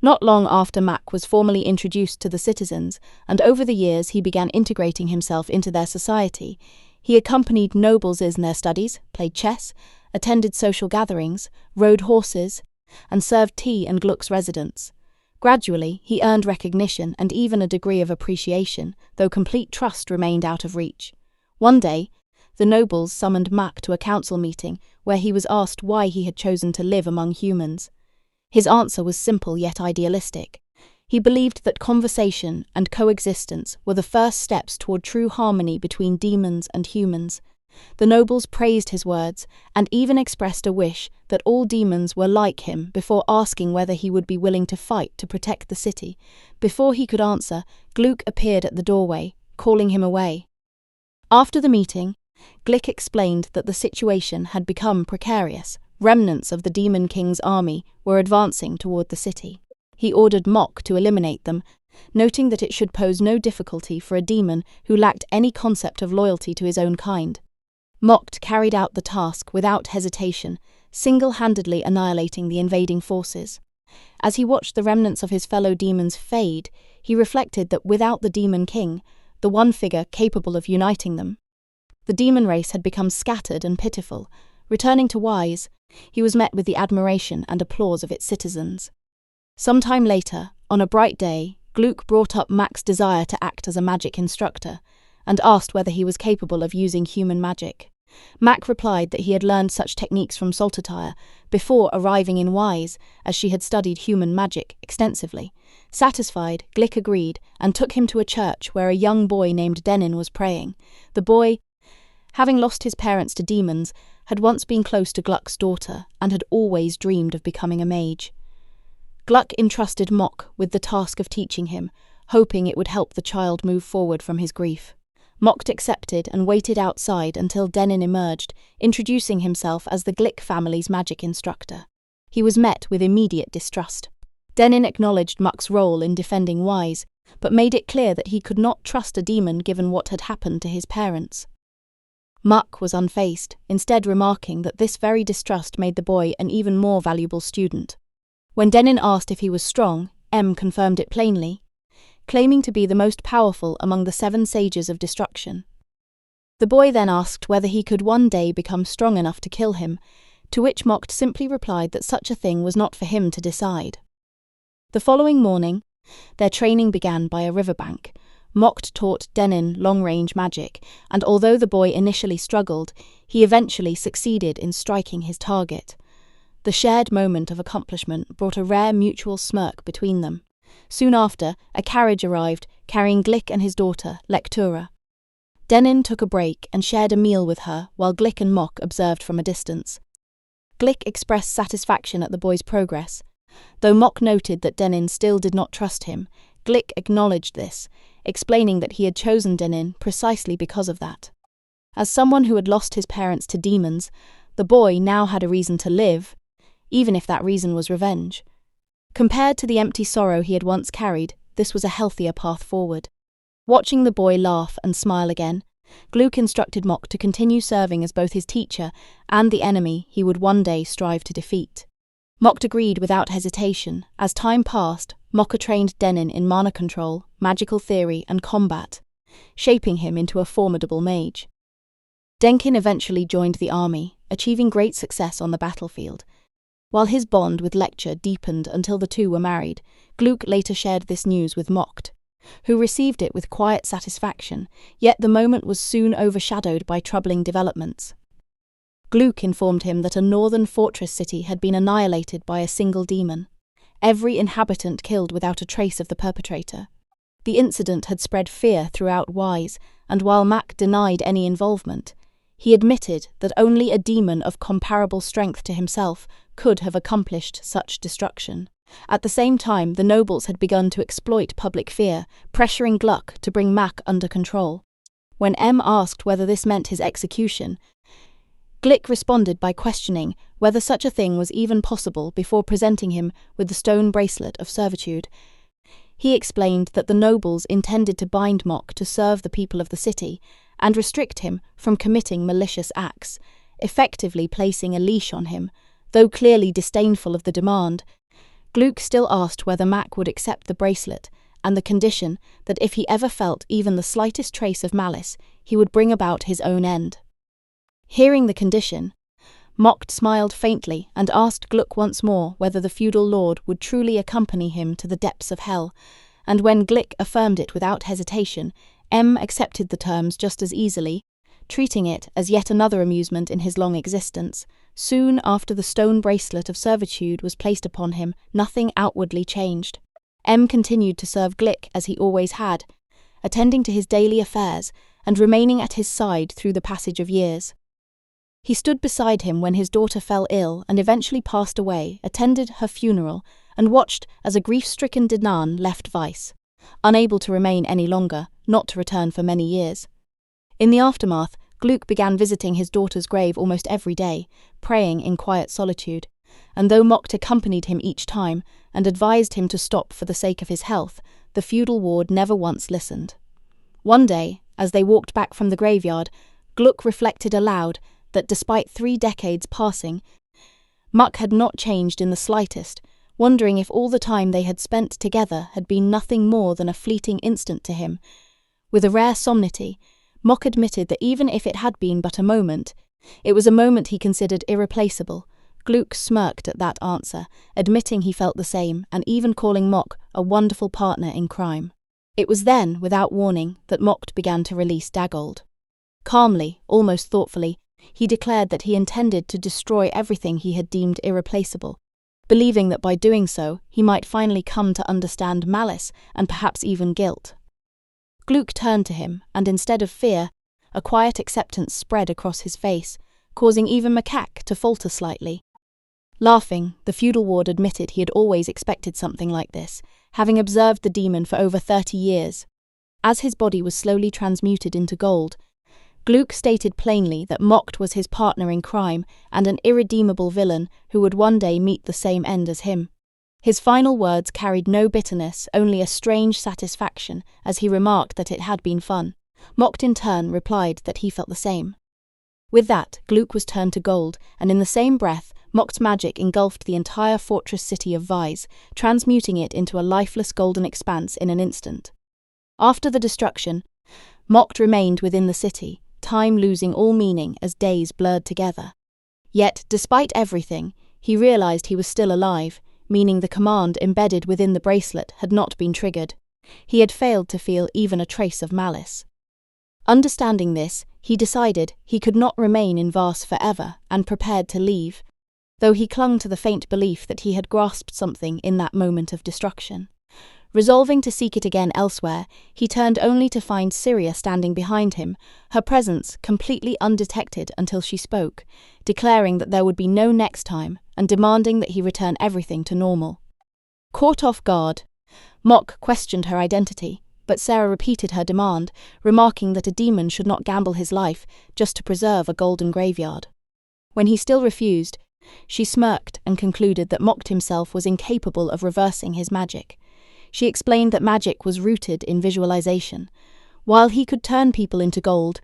Speaker 1: Not long after Mack was formally introduced to the citizens, and over the years he began integrating himself into their society, he accompanied nobles in their studies, played chess, attended social gatherings, rode horses, and served tea in Gluck's residence. Gradually, he earned recognition and even a degree of appreciation, though complete trust remained out of reach. One day, the nobles summoned Mack to a council meeting where he was asked why he had chosen to live among humans. His answer was simple yet idealistic. He believed that conversation and coexistence were the first steps toward true harmony between demons and humans. The nobles praised his words and even expressed a wish that all demons were like him before asking whether he would be willing to fight to protect the city. Before he could answer, Gluck appeared at the doorway, calling him away. After the meeting, Glick explained that the situation had become precarious. Remnants of the Demon King's army were advancing toward the city. He ordered Mock to eliminate them, noting that it should pose no difficulty for a demon who lacked any concept of loyalty to his own kind. Mock carried out the task without hesitation, single-handedly annihilating the invading forces. As he watched the remnants of his fellow demons fade, he reflected that without the Demon King, the one figure capable of uniting them, the demon race had become scattered and pitiful. Returning to Weise, he was met with the admiration and applause of its citizens. Some time later, on a bright day, Gluck brought up Mack's desire to act as a magic instructor, and asked whether he was capable of using human magic. Mack replied that he had learned such techniques from Saltatire before arriving in Weise, as she had studied human magic extensively. Satisfied, Glick agreed and took him to a church where a young boy named Denken was praying. The boy, having lost his parents to demons, had once been close to Gluck's daughter and had always dreamed of becoming a mage. Gluck entrusted Mock with the task of teaching him, hoping it would help the child move forward from his grief. Mock accepted and waited outside until Denken emerged, introducing himself as the Glick family's magic instructor. He was met with immediate distrust. Denken acknowledged Mock's role in defending Weise, but made it clear that he could not trust a demon given what had happened to his parents. Mock was unfazed, instead remarking that this very distrust made the boy an even more valuable student. When Denken asked if he was strong, M confirmed it plainly, claiming to be the most powerful among the 7 sages of destruction. The boy then asked whether he could one day become strong enough to kill him, to which Mock simply replied that such a thing was not for him to decide. The following morning, their training began by a riverbank. Mock taught Denken long-range magic, and although the boy initially struggled, he eventually succeeded in striking his target. The shared moment of accomplishment brought a rare mutual smirk between them. Soon after, a carriage arrived, carrying Glick and his daughter, Lectura. Denken took a break and shared a meal with her, while Glick and Mock observed from a distance. Glick expressed satisfaction at the boy's progress. Though Mock noted that Denken still did not trust him, Glick acknowledged this, explaining that he had chosen Denken precisely because of that. As someone who had lost his parents to demons, the boy now had a reason to live, even if that reason was revenge. Compared to the empty sorrow he had once carried, this was a healthier path forward. Watching the boy laugh and smile again, Gluck instructed Mock to continue serving as both his teacher and the enemy he would one day strive to defeat. Mock agreed without hesitation. As time passed, Mock trained Denken in mana control, magical theory, and combat, shaping him into a formidable mage. Denken eventually joined the army, achieving great success on the battlefield. While his bond with Lecture deepened until the two were married, Gluck later shared this news with Macht, who received it with quiet satisfaction, yet the moment was soon overshadowed by troubling developments. Gluck informed him that a northern fortress city had been annihilated by a single demon, every inhabitant killed without a trace of the perpetrator. The incident had spread fear throughout Weise, and while Mack denied any involvement, He admitted that only a demon of comparable strength to himself could have accomplished such destruction. At the same time, the nobles had begun to exploit public fear, pressuring Gluck to bring Macht under control. When M asked whether this meant his execution, Glick responded by questioning whether such a thing was even possible before presenting him with the stone bracelet of servitude. He explained that the nobles intended to bind Macht to serve the people of the city and restrict him from committing malicious acts, effectively placing a leash on him. Though clearly disdainful of the demand, Gluck still asked whether Macht would accept the bracelet, and the condition that if he ever felt even the slightest trace of malice, he would bring about his own end. Hearing the condition, Macht smiled faintly and asked Gluck once more whether the feudal lord would truly accompany him to the depths of hell, and when Glick affirmed it without hesitation, M accepted the terms just as easily, treating it as yet another amusement in his long existence. Soon after the stone bracelet of servitude was placed upon him, nothing outwardly changed. M continued to serve Glick as he always had, attending to his daily affairs and remaining at his side through the passage of years. He stood beside him when his daughter fell ill and eventually passed away, attended her funeral, and watched as a grief-stricken Dinan left Weise, unable to remain any longer, not to return for many years. In the aftermath, Gluck began visiting his daughter's grave almost every day, praying in quiet solitude, and though Macht accompanied him each time and advised him to stop for the sake of his health, the feudal ward never once listened. One day, as they walked back from the graveyard, Gluck reflected aloud that despite 3 decades passing, Macht had not changed in the slightest, wondering if all the time they had spent together had been nothing more than a fleeting instant to him. With a rare solemnity, Macht admitted that even if it had been but a moment, it was a moment he considered irreplaceable. Gluck smirked at that answer, admitting he felt the same, and even calling Macht a wonderful partner in crime. It was then, without warning, that Macht began to release Daggold. Calmly, almost thoughtfully, he declared that he intended to destroy everything he had deemed irreplaceable, believing that by doing so he might finally come to understand malice and perhaps even guilt. Gluck turned to him, and instead of fear, a quiet acceptance spread across his face, causing even Macaque to falter slightly. Laughing, the feudal ward admitted he had always expected something like this, having observed the demon for over 30 years. As his body was slowly transmuted into gold, Gluck stated plainly that Macht was his partner in crime and an irredeemable villain who would one day meet the same end as him. His final words carried no bitterness, only a strange satisfaction, as he remarked that it had been fun. Macht in turn replied that he felt the same. With that, Gluck was turned to gold, and in the same breath, Macht's magic engulfed the entire Fortress City of Weise, transmuting it into a lifeless golden expanse in an instant. After the destruction, Macht remained within the city, time losing all meaning as days blurred together. Yet, despite everything, he realized he was still alive, meaning the command embedded within the bracelet had not been triggered. He had failed to feel even a trace of malice. Understanding this, he decided he could not remain in Weise forever and prepared to leave, though he clung to the faint belief that he had grasped something in that moment of destruction. Resolving to seek it again elsewhere, he turned only to find Syria standing behind him, her presence completely undetected until she spoke, declaring that there would be no next time and demanding that he return everything to normal. Caught off guard, Macht questioned her identity, but Sarah repeated her demand, remarking that a demon should not gamble his life just to preserve a golden graveyard. When he still refused, she smirked and concluded that Macht himself was incapable of reversing his magic. She explained that magic was rooted in visualization. While he could turn people into gold,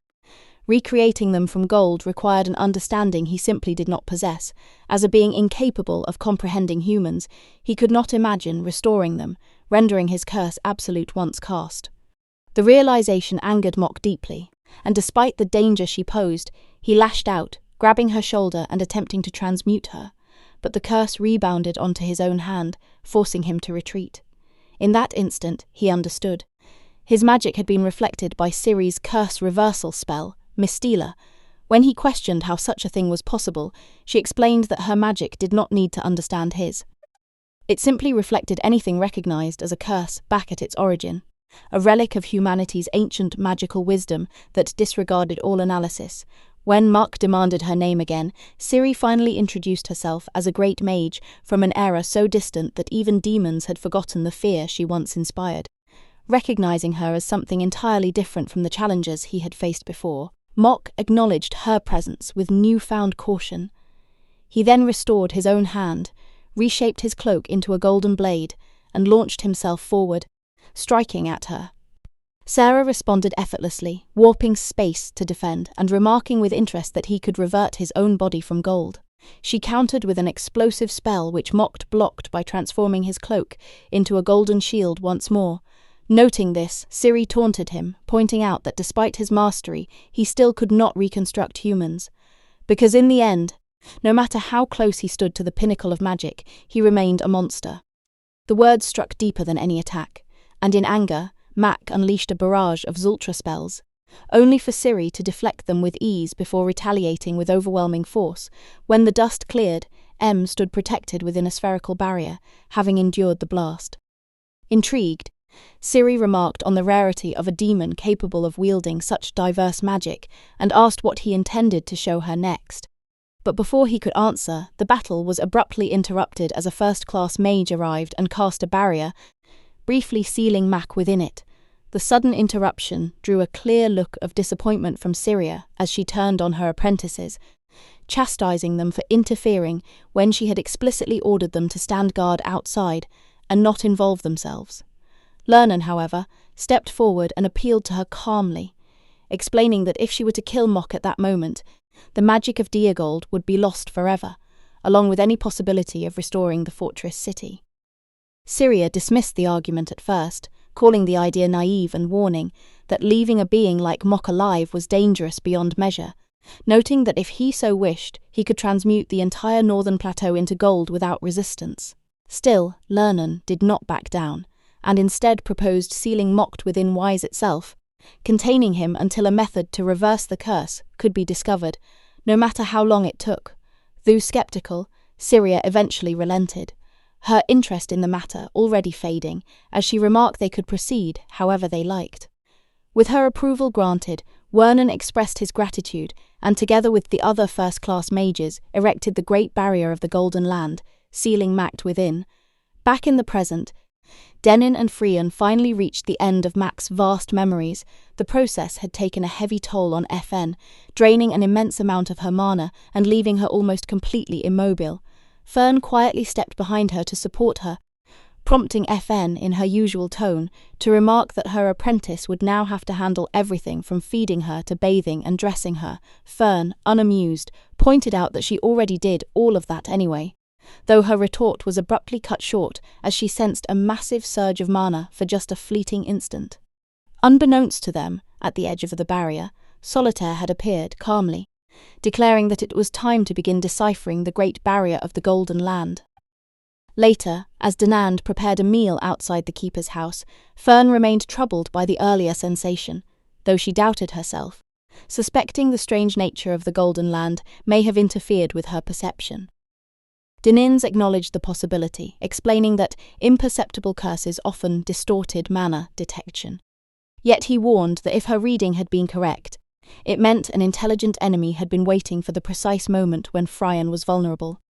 Speaker 1: recreating them from gold required an understanding he simply did not possess. As a being incapable of comprehending humans, he could not imagine restoring them, rendering his curse absolute once cast. The realization angered Macht deeply, and despite the danger she posed, he lashed out, grabbing her shoulder and attempting to transmute her, but the curse rebounded onto his own hand, forcing him to retreat. In that instant, he understood. His magic had been reflected by Ciri's curse reversal spell, Mistila. When he questioned how such a thing was possible, she explained that her magic did not need to understand his. It simply reflected anything recognized as a curse back at its origin, a relic of humanity's ancient magical wisdom that disregarded all analysis. When Macht demanded her name again, Ciri finally introduced herself as a great mage from an era so distant that even demons had forgotten the fear she once inspired. Recognizing her as something entirely different from the challengers he had faced before, Macht acknowledged her presence with newfound caution. He then restored his own hand, reshaped his cloak into a golden blade, and launched himself forward, striking at her. Sarah responded effortlessly, warping space to defend and remarking with interest that he could revert his own body from gold. She countered with an explosive spell which Macht blocked by transforming his cloak into a golden shield once more. Noting this, Ciri taunted him, pointing out that despite his mastery, he still could not reconstruct humans. Because in the end, no matter how close he stood to the pinnacle of magic, he remained a monster. The words struck deeper than any attack, and in anger, Mac unleashed a barrage of Zultra spells, only for Ciri to deflect them with ease before retaliating with overwhelming force. When the dust cleared, M stood protected within a spherical barrier, having endured the blast. Intrigued, Ciri remarked on the rarity of a demon capable of wielding such diverse magic and asked what he intended to show her next. But before he could answer, the battle was abruptly interrupted as a first-class mage arrived and cast a barrier, briefly sealing Mac within it. The sudden interruption drew a clear look of disappointment from Ciri as she turned on her apprentices, chastising them for interfering when she had explicitly ordered them to stand guard outside and not involve themselves. Lernen, however, stepped forward and appealed to her calmly, explaining that if she were to kill Mac at that moment, the magic of Diegold would be lost forever, along with any possibility of restoring the Fortress City. Ciri dismissed the argument at first, calling the idea naive and warning that leaving a being like Mac alive was dangerous beyond measure, noting that if he so wished, he could transmute the entire Northern Plateau into gold without resistance. Still, Lernen did not back down, and instead proposed sealing Macht within Weise itself, containing him until a method to reverse the curse could be discovered, no matter how long it took. Though skeptical, Ciri eventually relented, her interest in the matter already fading, as she remarked they could proceed however they liked. With her approval granted, Wernan expressed his gratitude, and together with the other first-class mages, erected the Great Barrier of the Golden Land, sealing Macht within. Back in the present, Denken and Frieren finally reached the end of Mac's vast memories. The process had taken a heavy toll on FN, draining an immense amount of her mana and leaving her almost completely immobile. Fern quietly stepped behind her to support her, prompting FN in her usual tone to remark that her apprentice would now have to handle everything from feeding her to bathing and dressing her. Fern, unamused, pointed out that she already did all of that anyway, though her retort was abruptly cut short as she sensed a massive surge of mana for just a fleeting instant. Unbeknownst to them, at the edge of the barrier, Solitaire had appeared calmly, declaring that it was time to begin deciphering the Great Barrier of the Golden Land. Later, as Denand prepared a meal outside the keeper's house, Fern remained troubled by the earlier sensation, though she doubted herself, suspecting the strange nature of the Golden Land may have interfered with her perception. Denins acknowledged the possibility, explaining that imperceptible curses often distorted mana detection. Yet he warned that if her reading had been correct, it meant an intelligent enemy had been waiting for the precise moment when Frieren was vulnerable.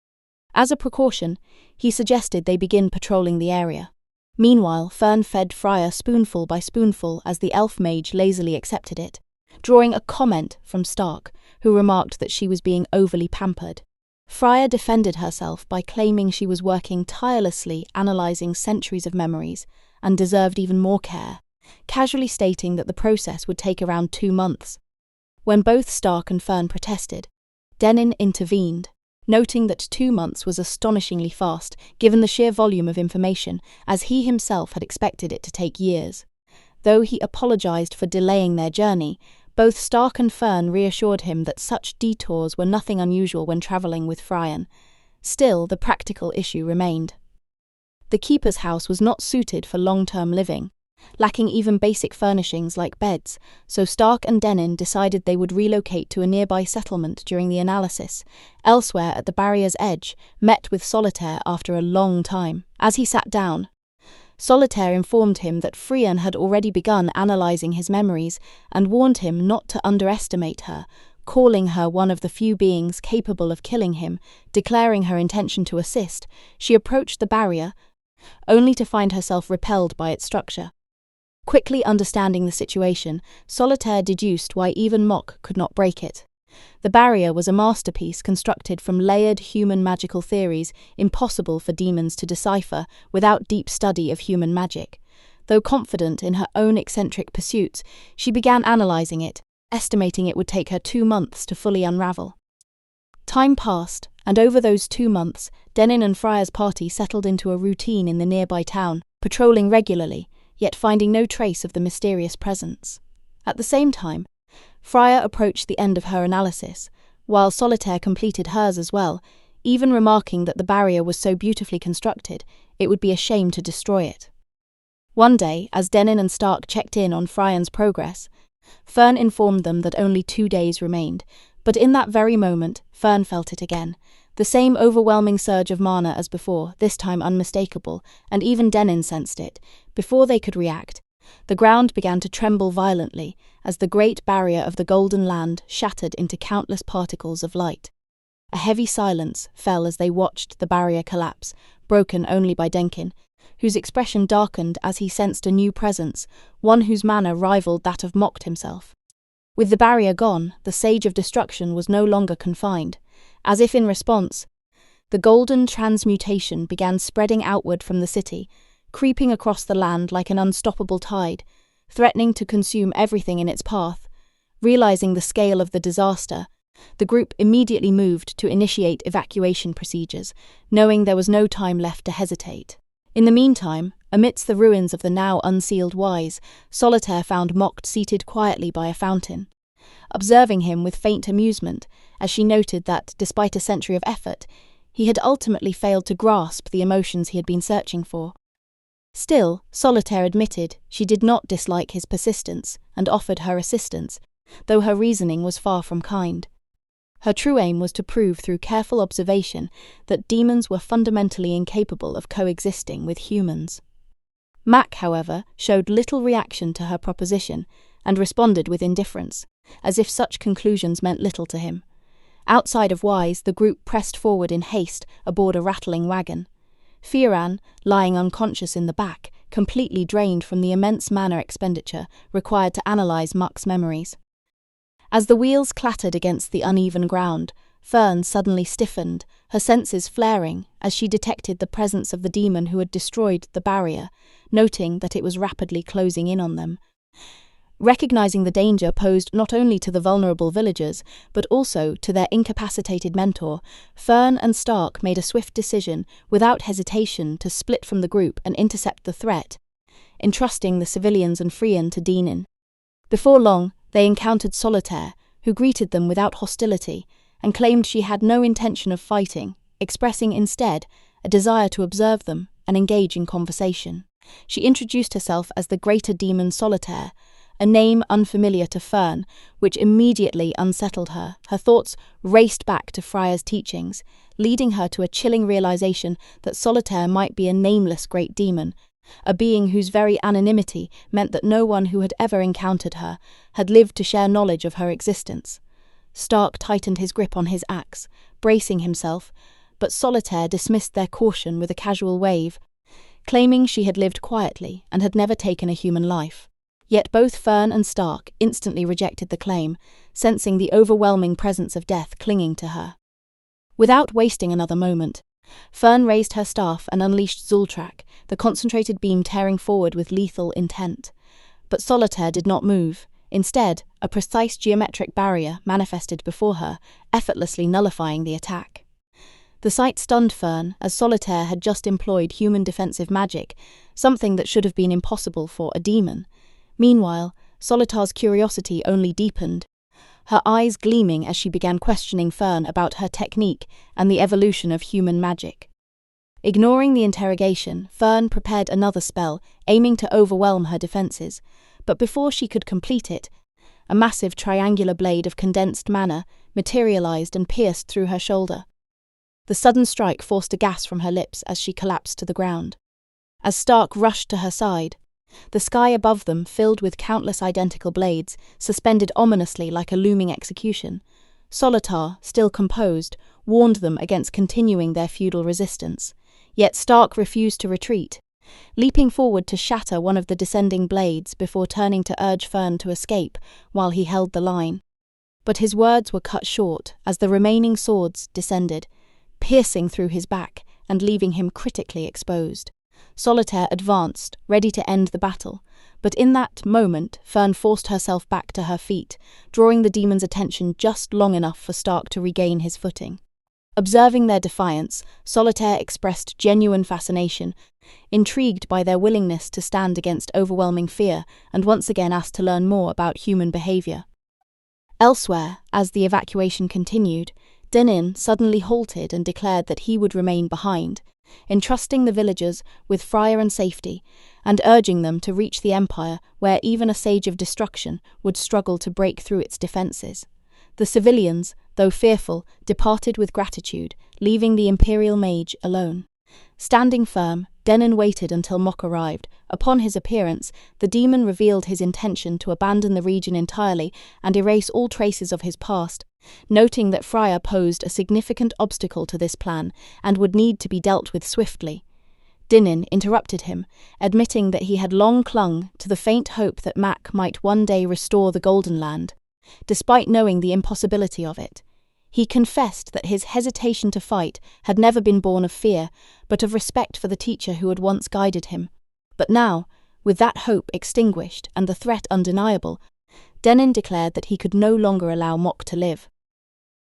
Speaker 1: As a precaution, he suggested they begin patrolling the area. Meanwhile, Fern fed Frier spoonful by spoonful as the elf mage lazily accepted it, drawing a comment from Stark, who remarked that she was being overly pampered. Frier defended herself by claiming she was working tirelessly analysing centuries of memories and deserved even more care, casually stating that the process would take around 2 months. When both Stark and Fern protested, Dennin intervened, noting that 2 months was astonishingly fast given the sheer volume of information, as he himself had expected it to take years. Though he apologised for delaying their journey, both Stark and Fern reassured him that such detours were nothing unusual when travelling with Frieren. Still, the practical issue remained. The keeper's house was not suited for long-term living, lacking even basic furnishings like beds, so Stark and Dennin decided they would relocate to a nearby settlement during the analysis. Elsewhere at the barrier's edge, met with Solitaire after a long time. As he sat down, Solitaire informed him that Frieren had already begun analysing his memories and warned him not to underestimate her, calling her one of the few beings capable of killing him, declaring her intention to assist, she approached the barrier, only to find herself repelled by its structure. Quickly understanding the situation, Solitaire deduced why even Macht could not break it. The barrier was a masterpiece constructed from layered human magical theories impossible for demons to decipher without deep study of human magic. Though confident in her own eccentric pursuits, she began analyzing it, estimating it would take her 2 months to fully unravel. Time passed, and over those 2 months, Denken and Frier's party settled into a routine in the nearby town, patrolling regularly, yet finding no trace of the mysterious presence. At the same time, Frier approached the end of her analysis, while Solitaire completed hers as well, even remarking that the barrier was so beautifully constructed, it would be a shame to destroy it. One day, as Denken and Stark checked in on Frieren's progress, Fern informed them that only 2 days remained, but in that very moment, Fern felt it again. The same overwhelming surge of mana as before, this time unmistakable, and even Denken sensed it. Before they could react, the ground began to tremble violently as the great barrier of the Golden Land shattered into countless particles of light. A heavy silence fell as they watched the barrier collapse, broken only by Denken, whose expression darkened as he sensed a new presence, one whose manner rivaled that of Macht himself. With the barrier gone, the Sage of Destruction was no longer confined. As if in response, the golden transmutation began spreading outward from the city, creeping across the land like an unstoppable tide, threatening to consume everything in its path. Realizing the scale of the disaster, the group immediately moved to initiate evacuation procedures, knowing there was no time left to hesitate. In the meantime, amidst the ruins of the now unsealed Weise, Solitaire found Macht seated quietly by a fountain. Observing him with faint amusement, as she noted that, despite a century of effort, he had ultimately failed to grasp the emotions he had been searching for. Still, Solitaire admitted she did not dislike his persistence and offered her assistance, though her reasoning was far from kind. Her true aim was to prove through careful observation that demons were fundamentally incapable of coexisting with humans. Mac, however, showed little reaction to her proposition and responded with indifference, as if such conclusions meant little to him. Outside of Weise, the group pressed forward in haste aboard a rattling wagon. Frieren, lying unconscious in the back, completely drained from the immense mana expenditure required to analyze Mac's memories. As the wheels clattered against the uneven ground, Fern suddenly stiffened, her senses flaring as she detected the presence of the demon who had destroyed the barrier, noting that it was rapidly closing in on them. Recognizing the danger posed not only to the vulnerable villagers, but also to their incapacitated mentor, Fern and Stark made a swift decision, without hesitation, to split from the group and intercept the threat, entrusting the civilians and Frieren to Denken. Before long, they encountered Solitaire, who greeted them without hostility, and claimed she had no intention of fighting, expressing instead a desire to observe them and engage in conversation. She introduced herself as the greater demon Solitaire, a name unfamiliar to Fern, which immediately unsettled her. Her thoughts raced back to Frier's teachings, leading her to a chilling realization that Solitaire might be a nameless great demon, a being whose very anonymity meant that no one who had ever encountered her had lived to share knowledge of her existence. Stark tightened his grip on his axe, bracing himself, but Solitaire dismissed their caution with a casual wave, claiming she had lived quietly and had never taken a human life. Yet both Fern and Stark instantly rejected the claim, sensing the overwhelming presence of death clinging to her. Without wasting another moment, Fern raised her staff and unleashed Zultrak, the concentrated beam tearing forward with lethal intent. But Solitaire did not move. Instead, a precise geometric barrier manifested before her, effortlessly nullifying the attack. The sight stunned Fern, as Solitaire had just employed human defensive magic, something that should have been impossible for a demon. Meanwhile, Solitaire's curiosity only deepened, her eyes gleaming as she began questioning Fern about her technique and the evolution of human magic. Ignoring the interrogation, Fern prepared another spell, aiming to overwhelm her defenses, but before she could complete it, a massive triangular blade of condensed mana materialized and pierced through her shoulder. The sudden strike forced a gasp from her lips as she collapsed to the ground. As Stark rushed to her side, the sky above them filled with countless identical blades, suspended ominously like a looming execution. Solitaire, still composed, warned them against continuing their futile resistance. Yet Stark refused to retreat, leaping forward to shatter one of the descending blades before turning to urge Fern to escape while he held the line. But his words were cut short as the remaining swords descended, piercing through his back and leaving him critically exposed. Solitaire advanced, ready to end the battle, but in that moment Fern forced herself back to her feet, drawing the demon's attention just long enough for Stark to regain his footing. Observing their defiance, Solitaire expressed genuine fascination, intrigued by their willingness to stand against overwhelming fear, and once again asked to learn more about human behavior. Elsewhere, as the evacuation continued, Denken suddenly halted and declared that he would remain behind, entrusting the villagers with Frieren safety and urging them to reach the Empire where even a sage of destruction would struggle to break through its defences. The civilians, though fearful, departed with gratitude, leaving the Imperial Mage alone. Standing firm, Denken waited until Macht arrived. Upon his appearance, the demon revealed his intention to abandon the region entirely and erase all traces of his past, noting that Frieren posed a significant obstacle to this plan and would need to be dealt with swiftly. Denken interrupted him, admitting that he had long clung to the faint hope that Macht might one day restore the Golden Land, despite knowing the impossibility of it. He confessed that his hesitation to fight had never been born of fear, but of respect for the teacher who had once guided him. But now, with that hope extinguished and the threat undeniable, Denken declared that he could no longer allow Macht to live.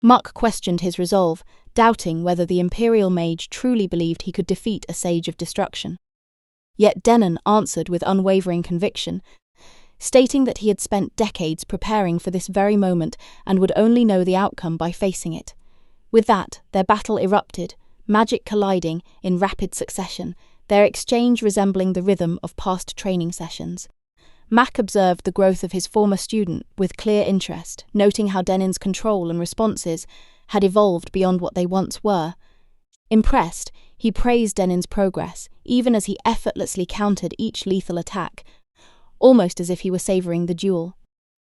Speaker 1: Macht questioned his resolve, doubting whether the Imperial Mage truly believed he could defeat a Sage of Destruction. Yet Denken answered with unwavering conviction, stating that he had spent decades preparing for this very moment and would only know the outcome by facing it. With that, their battle erupted, magic colliding in rapid succession, their exchange resembling the rhythm of past training sessions. Macht observed the growth of his former student with clear interest, noting how Denken's control and responses had evolved beyond what they once were. Impressed, he praised Denken's progress, even as he effortlessly countered each lethal attack, almost as if he were savouring the duel.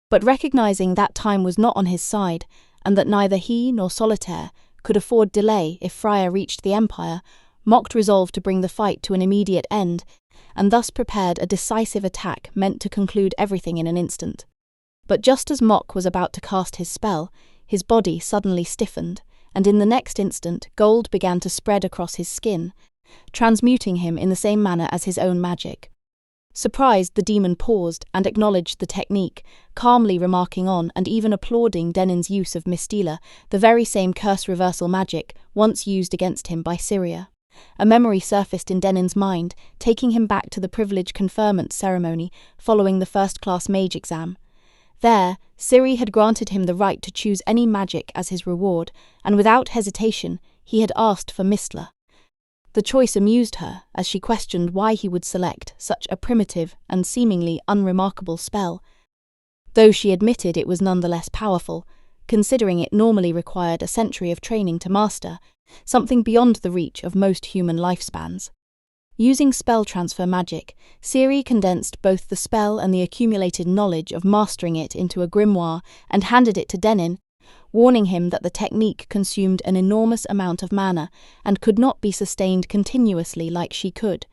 Speaker 1: But recognizing that time was not on his side, and that neither he nor Solitaire could afford delay if Frieren reached the Empire, Macht resolved to bring the fight to an immediate end, and thus prepared a decisive attack meant to conclude everything in an instant. But just as Macht was about to cast his spell, his body suddenly stiffened, and in the next instant gold began to spread across his skin, transmuting him in the same manner as his own magic. Surprised, the demon paused and acknowledged the technique, calmly remarking on and even applauding Denken's use of Mistila, the very same curse reversal magic once used against him by Syria. A memory surfaced in Denken's mind, taking him back to the privilege conferment ceremony following the first-class mage exam. There, Ciri had granted him the right to choose any magic as his reward, and without hesitation, he had asked for Mistla. The choice amused her, as she questioned why he would select such a primitive and seemingly unremarkable spell, though she admitted it was nonetheless powerful, considering it normally required a century of training to master, something beyond the reach of most human lifespans. Using spell transfer magic, Ciri condensed both the spell and the accumulated knowledge of mastering it into a grimoire and handed it to Denken, warning him that the technique consumed an enormous amount of mana and could not be sustained continuously like she could.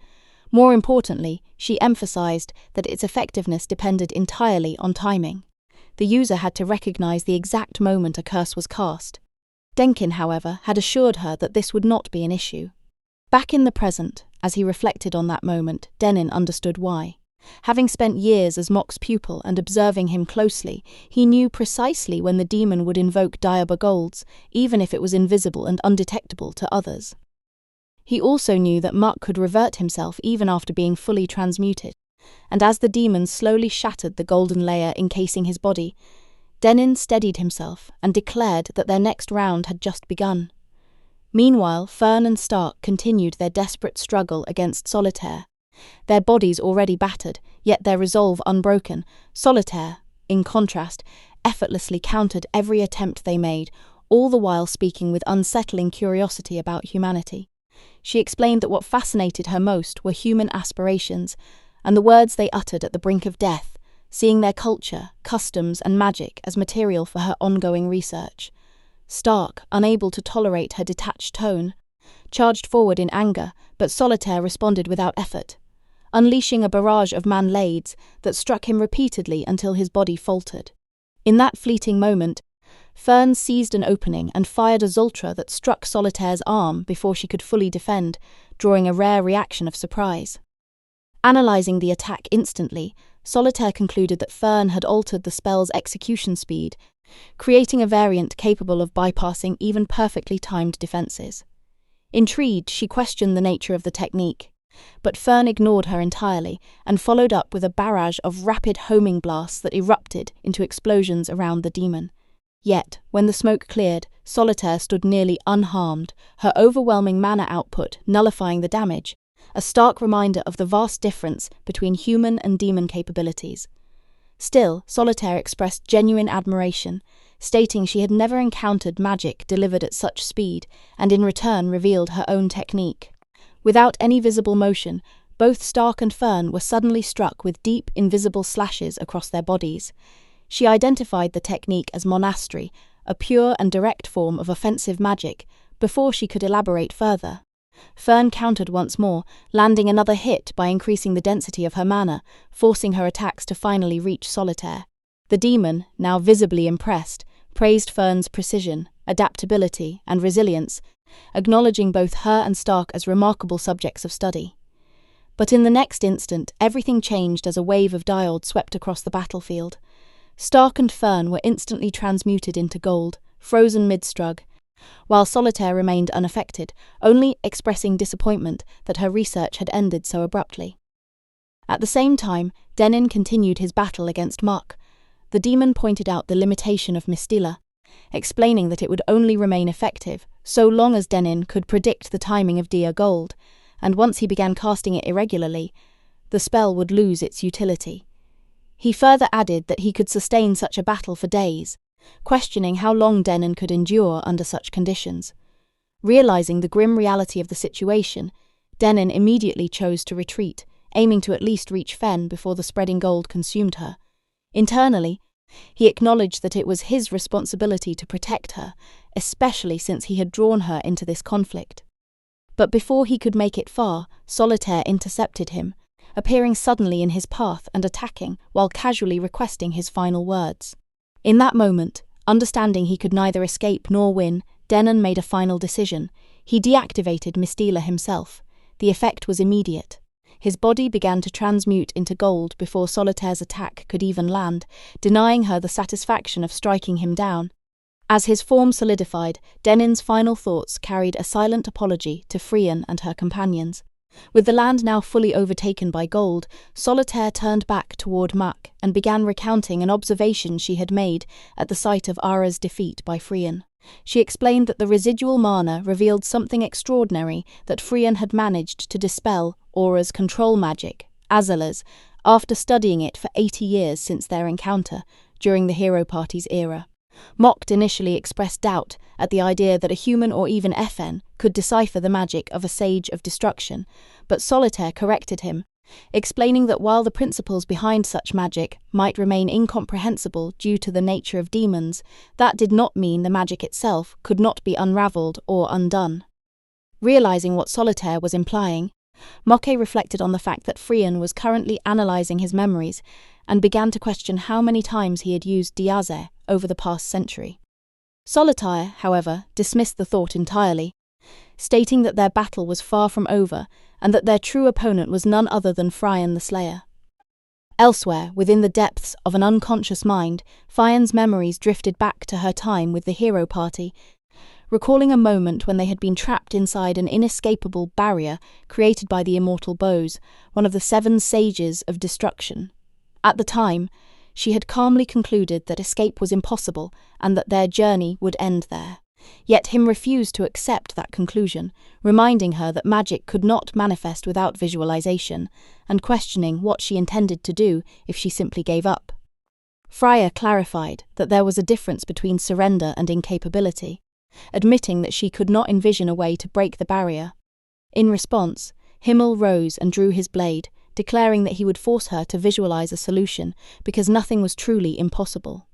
Speaker 1: More importantly, she emphasized that its effectiveness depended entirely on timing. The user had to recognize the exact moment a curse was cast. Denken, however, had assured her that this would not be an issue. Back in the present, as he reflected on that moment, Denken understood why. Having spent years as Macht's pupil and observing him closely, he knew precisely when the demon would invoke Diaba Golds, even if it was invisible and undetectable to others. He also knew that Macht could revert himself even after being fully transmuted, and as the demon slowly shattered the golden layer encasing his body, Denken steadied himself and declared that their next round had just begun. Meanwhile, Fern and Stark continued their desperate struggle against Solitaire. Their bodies already battered, yet their resolve unbroken. Solitaire, in contrast, effortlessly countered every attempt they made, all the while speaking with unsettling curiosity about humanity. She explained that what fascinated her most were human aspirations, and the words they uttered at the brink of death, seeing their culture, customs, and magic as material for her ongoing research. Stark, unable to tolerate her detached tone, charged forward in anger, but Solitaire responded without effort, unleashing a barrage of manlades that struck him repeatedly until his body faltered. In that fleeting moment, Fern seized an opening and fired a Zultra that struck Solitaire's arm before she could fully defend, drawing a rare reaction of surprise. Analyzing the attack instantly, Solitaire concluded that Fern had altered the spell's execution speed, creating a variant capable of bypassing even perfectly timed defenses. Intrigued, she questioned the nature of the technique, but Fern ignored her entirely and followed up with a barrage of rapid homing blasts that erupted into explosions around the demon. Yet, when the smoke cleared, Solitaire stood nearly unharmed, her overwhelming mana output nullifying the damage, a stark reminder of the vast difference between human and demon capabilities. Still, Solitaire expressed genuine admiration, stating she had never encountered magic delivered at such speed, and in return revealed her own technique. Without any visible motion, both Stark and Fern were suddenly struck with deep, invisible slashes across their bodies. She identified the technique as monastery, a pure and direct form of offensive magic, before she could elaborate further. Fern countered once more, landing another hit by increasing the density of her mana, forcing her attacks to finally reach Solitaire. The demon, now visibly impressed, praised Fern's precision, adaptability, and resilience, acknowledging both her and Stark as remarkable subjects of study. But in the next instant, everything changed as a wave of diode swept across the battlefield. Stark and Fern were instantly transmuted into gold, frozen mid-strug, while Solitaire remained unaffected, only expressing disappointment that her research had ended so abruptly. At the same time, Denken continued his battle against Macht. The demon pointed out the limitation of Mistila, explaining that it would only remain effective so long as Denken could predict the timing of Dia Gold, and once he began casting it irregularly, the spell would lose its utility. He further added that he could sustain such a battle for days, questioning how long Denken could endure under such conditions. Realizing the grim reality of the situation, Denken immediately chose to retreat, aiming to at least reach Fen before the spreading gold consumed her. Internally, he acknowledged that it was his responsibility to protect her, especially since he had drawn her into this conflict. But before he could make it far, Solitaire intercepted him, appearing suddenly in his path and attacking while casually requesting his final words. In that moment, understanding he could neither escape nor win, Denken made a final decision. He deactivated Mistila himself. The effect was immediate. His body began to transmute into gold before Solitaire's attack could even land, denying her the satisfaction of striking him down. As his form solidified, Denken's final thoughts carried a silent apology to Frieren and her companions. With the land now fully overtaken by gold, Solitaire turned back toward Macht and began recounting an observation she had made at the site of Ara's defeat by Frieren. She explained that the residual mana revealed something extraordinary that Frieren had managed to dispel Aura's control magic, Azala's, after studying it for 80 years since their encounter during the Hero Party's era. Macht initially expressed doubt at the idea that a human or even FN could decipher the magic of a Sage of Destruction, but Solitaire corrected him, explaining that while the principles behind such magic might remain incomprehensible due to the nature of demons, that did not mean the magic itself could not be unraveled or undone. Realizing what Solitaire was implying, Macht reflected on the fact that Frieren was currently analyzing his memories and began to question how many times he had used Diaze over the past century. Solitaire, however, dismissed the thought entirely, stating that their battle was far from over and that their true opponent was none other than Frieren the Slayer. Elsewhere, within the depths of an unconscious mind, Frieren's memories drifted back to her time with the Hero Party, recalling a moment when they had been trapped inside an inescapable barrier created by the immortal Bose, one of the 7 Sages of Destruction. At the time, she had calmly concluded that escape was impossible and that their journey would end there. Yet him refused to accept that conclusion, reminding her that magic could not manifest without visualization, and questioning what she intended to do if she simply gave up. Frieren clarified that there was a difference between surrender and incapability, admitting that she could not envision a way to break the barrier. In response, Himmel rose and drew his blade, declaring that he would force her to visualize a solution because nothing was truly impossible.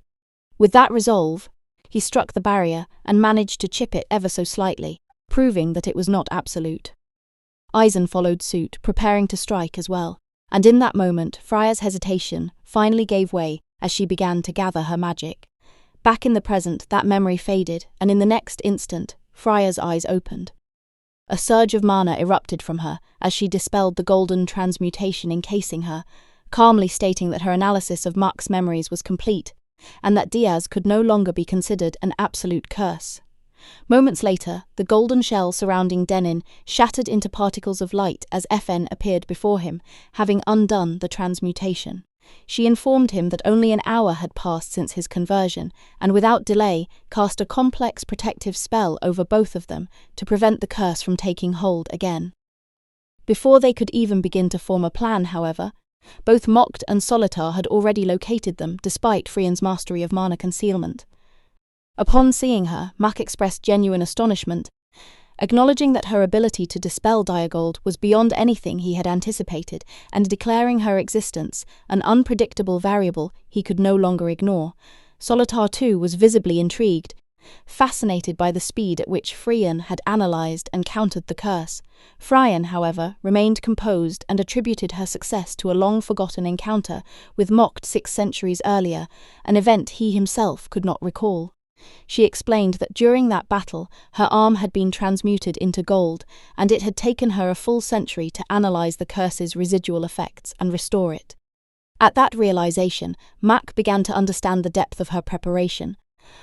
Speaker 1: With that resolve, he struck the barrier and managed to chip it ever so slightly, proving that it was not absolute. Eisen followed suit, preparing to strike as well, and in that moment Freya's hesitation finally gave way as she began to gather her magic. Back in the present, that memory faded, and in the next instant, Freya's eyes opened. A surge of mana erupted from her as she dispelled the golden transmutation encasing her, calmly stating that her analysis of Macht's memories was complete, and that Diaz could no longer be considered an absolute curse. Moments later, the golden shell surrounding Dennin shattered into particles of light as FN appeared before him, having undone the transmutation. She informed him that only an hour had passed since his conversion, and without delay cast a complex protective spell over both of them to prevent the curse from taking hold again. Before they could even begin to form a plan, however, both Macht and Solitar had already located them despite Frieren's mastery of mana concealment. Upon seeing her, Macht expressed genuine astonishment, acknowledging that her ability to dispel Diagold was beyond anything he had anticipated and declaring her existence an unpredictable variable he could no longer ignore. Solitar too was visibly intrigued, fascinated by the speed at which Frieren had analysed and countered the curse. Frieren, however, remained composed and attributed her success to a long-forgotten encounter with Macht 6 centuries earlier, an event he himself could not recall. She explained that during that battle, her arm had been transmuted into gold, and it had taken her a full century to analyse the curse's residual effects and restore it. At that realisation, Macht began to understand the depth of her preparation,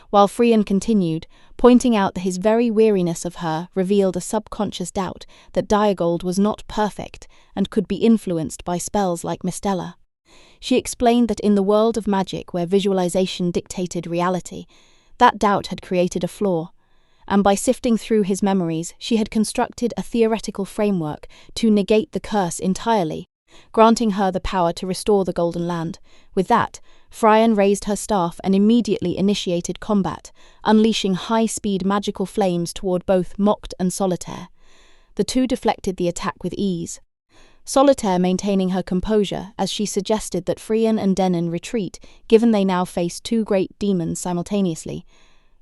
Speaker 1: while Frieren continued, pointing out that his very weariness of her revealed a subconscious doubt that Diagold was not perfect and could be influenced by spells like Mistella. She explained that in the world of magic where visualization dictated reality, that doubt had created a flaw, and by sifting through his memories, she had constructed a theoretical framework to negate the curse entirely, granting her the power to restore the Golden Land. With that, Frieren raised her staff and immediately initiated combat, unleashing high-speed magical flames toward both Macht and Solitaire. The two deflected the attack with ease, Solitaire maintaining her composure as she suggested that Frieren and Dennin retreat, given they now faced two great demons simultaneously.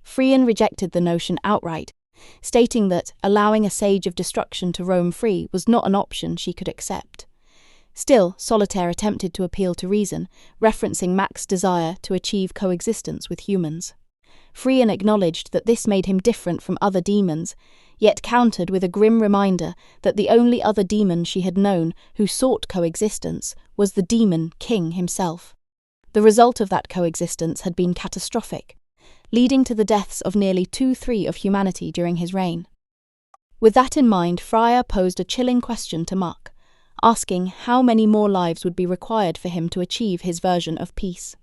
Speaker 1: Frieren rejected the notion outright, stating that allowing a Sage of Destruction to roam free was not an option she could accept. Still, Solitaire attempted to appeal to reason, referencing Macht's desire to achieve coexistence with humans. Frieren acknowledged that this made him different from other demons, yet countered with a grim reminder that the only other demon she had known who sought coexistence was the demon king himself. The result of that coexistence had been catastrophic, leading to the deaths of nearly 2/3 of humanity during his reign. With that in mind, Freya posed a chilling question to Macht, asking how many more lives would be required for him to achieve his version of peace.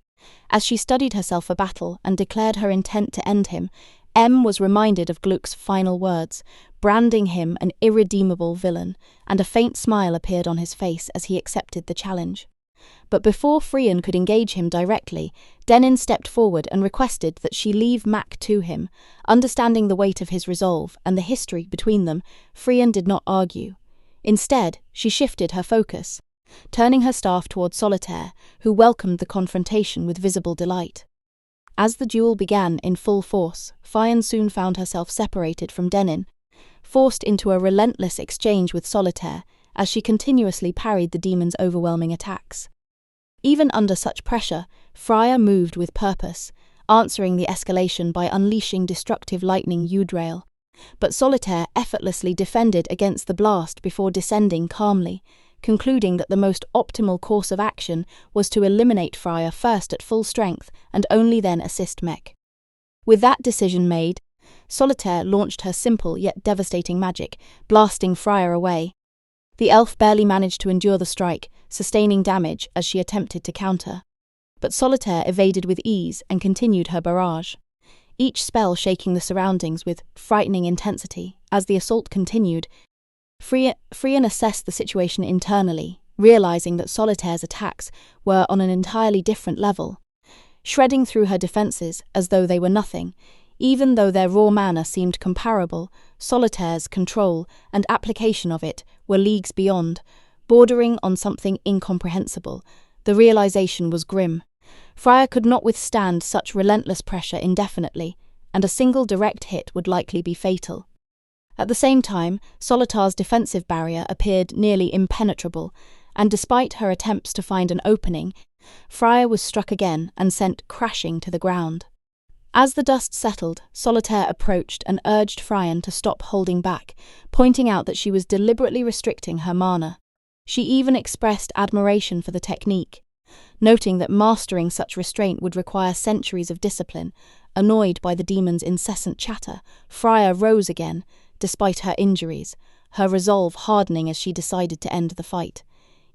Speaker 1: As she studied herself for battle and declared her intent to end him, M was reminded of Gluck's final words, branding him an irredeemable villain, and a faint smile appeared on his face as he accepted the challenge. But before Frieren could engage him directly, Dennin stepped forward and requested that she leave Macht to him. Understanding the weight of his resolve and the history between them, Frieren did not argue. Instead, she shifted her focus, turning her staff toward Solitaire, who welcomed the confrontation with visible delight. As the duel began in full force, Frieren soon found herself separated from Dennin, forced into a relentless exchange with Solitaire as she continuously parried the demon's overwhelming attacks. Even under such pressure, Freya moved with purpose, answering the escalation by unleashing destructive lightning Eudrail. But Solitaire effortlessly defended against the blast before descending calmly, concluding that the most optimal course of action was to eliminate Freya first at full strength and only then assist Mech. With that decision made, Solitaire launched her simple yet devastating magic, blasting Freya away. The elf barely managed to endure the strike, sustaining damage as she attempted to counter. But Solitaire evaded with ease and continued her barrage, each spell shaking the surroundings with frightening intensity. As the assault continued, Frieren assessed the situation internally, realizing that Solitaire's attacks were on an entirely different level, shredding through her defenses as though they were nothing. Even though their raw mana seemed comparable, Solitaire's control and application of it were leagues beyond, bordering on something incomprehensible. The realization was grim. Freya could not withstand such relentless pressure indefinitely, and a single direct hit would likely be fatal. At the same time, Solitar's defensive barrier appeared nearly impenetrable, and despite her attempts to find an opening, Frieren was struck again and sent crashing to the ground. As the dust settled, Solitaire approached and urged Frieren to stop holding back, pointing out that she was deliberately restricting her mana. She even expressed admiration for the technique, noting that mastering such restraint would require centuries of discipline. Annoyed by the demon's incessant chatter, Frieren rose again, despite her injuries, her resolve hardening as she decided to end the fight.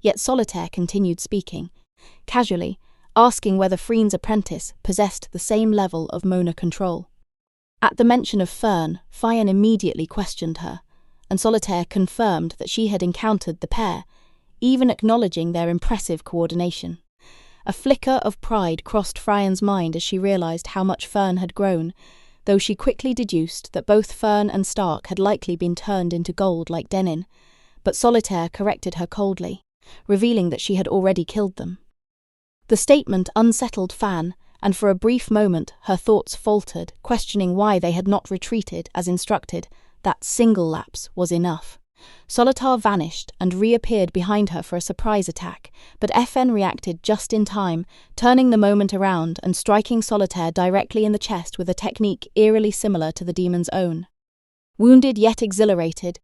Speaker 1: Yet Solitaire continued speaking, casually, asking whether Frieren's apprentice possessed the same level of mana control. At the mention of Frieren immediately questioned her, and Solitaire confirmed that she had encountered the pair, even acknowledging their impressive coordination. A flicker of pride crossed Frieren's mind as she realized how much Frieren had grown, though she quickly deduced that both Frieren and Stark had likely been turned into gold like Denken, but Solitaire corrected her coldly, revealing that she had already killed them. The statement unsettled Frieren, and for a brief moment her thoughts faltered, questioning why they had not retreated as instructed. That single lapse was enough. Solitar vanished and reappeared behind her for a surprise attack, but FN reacted just in time, turning the moment around and striking Solitaire directly in the chest with a technique eerily similar to the demon's own. Wounded yet exhilarated,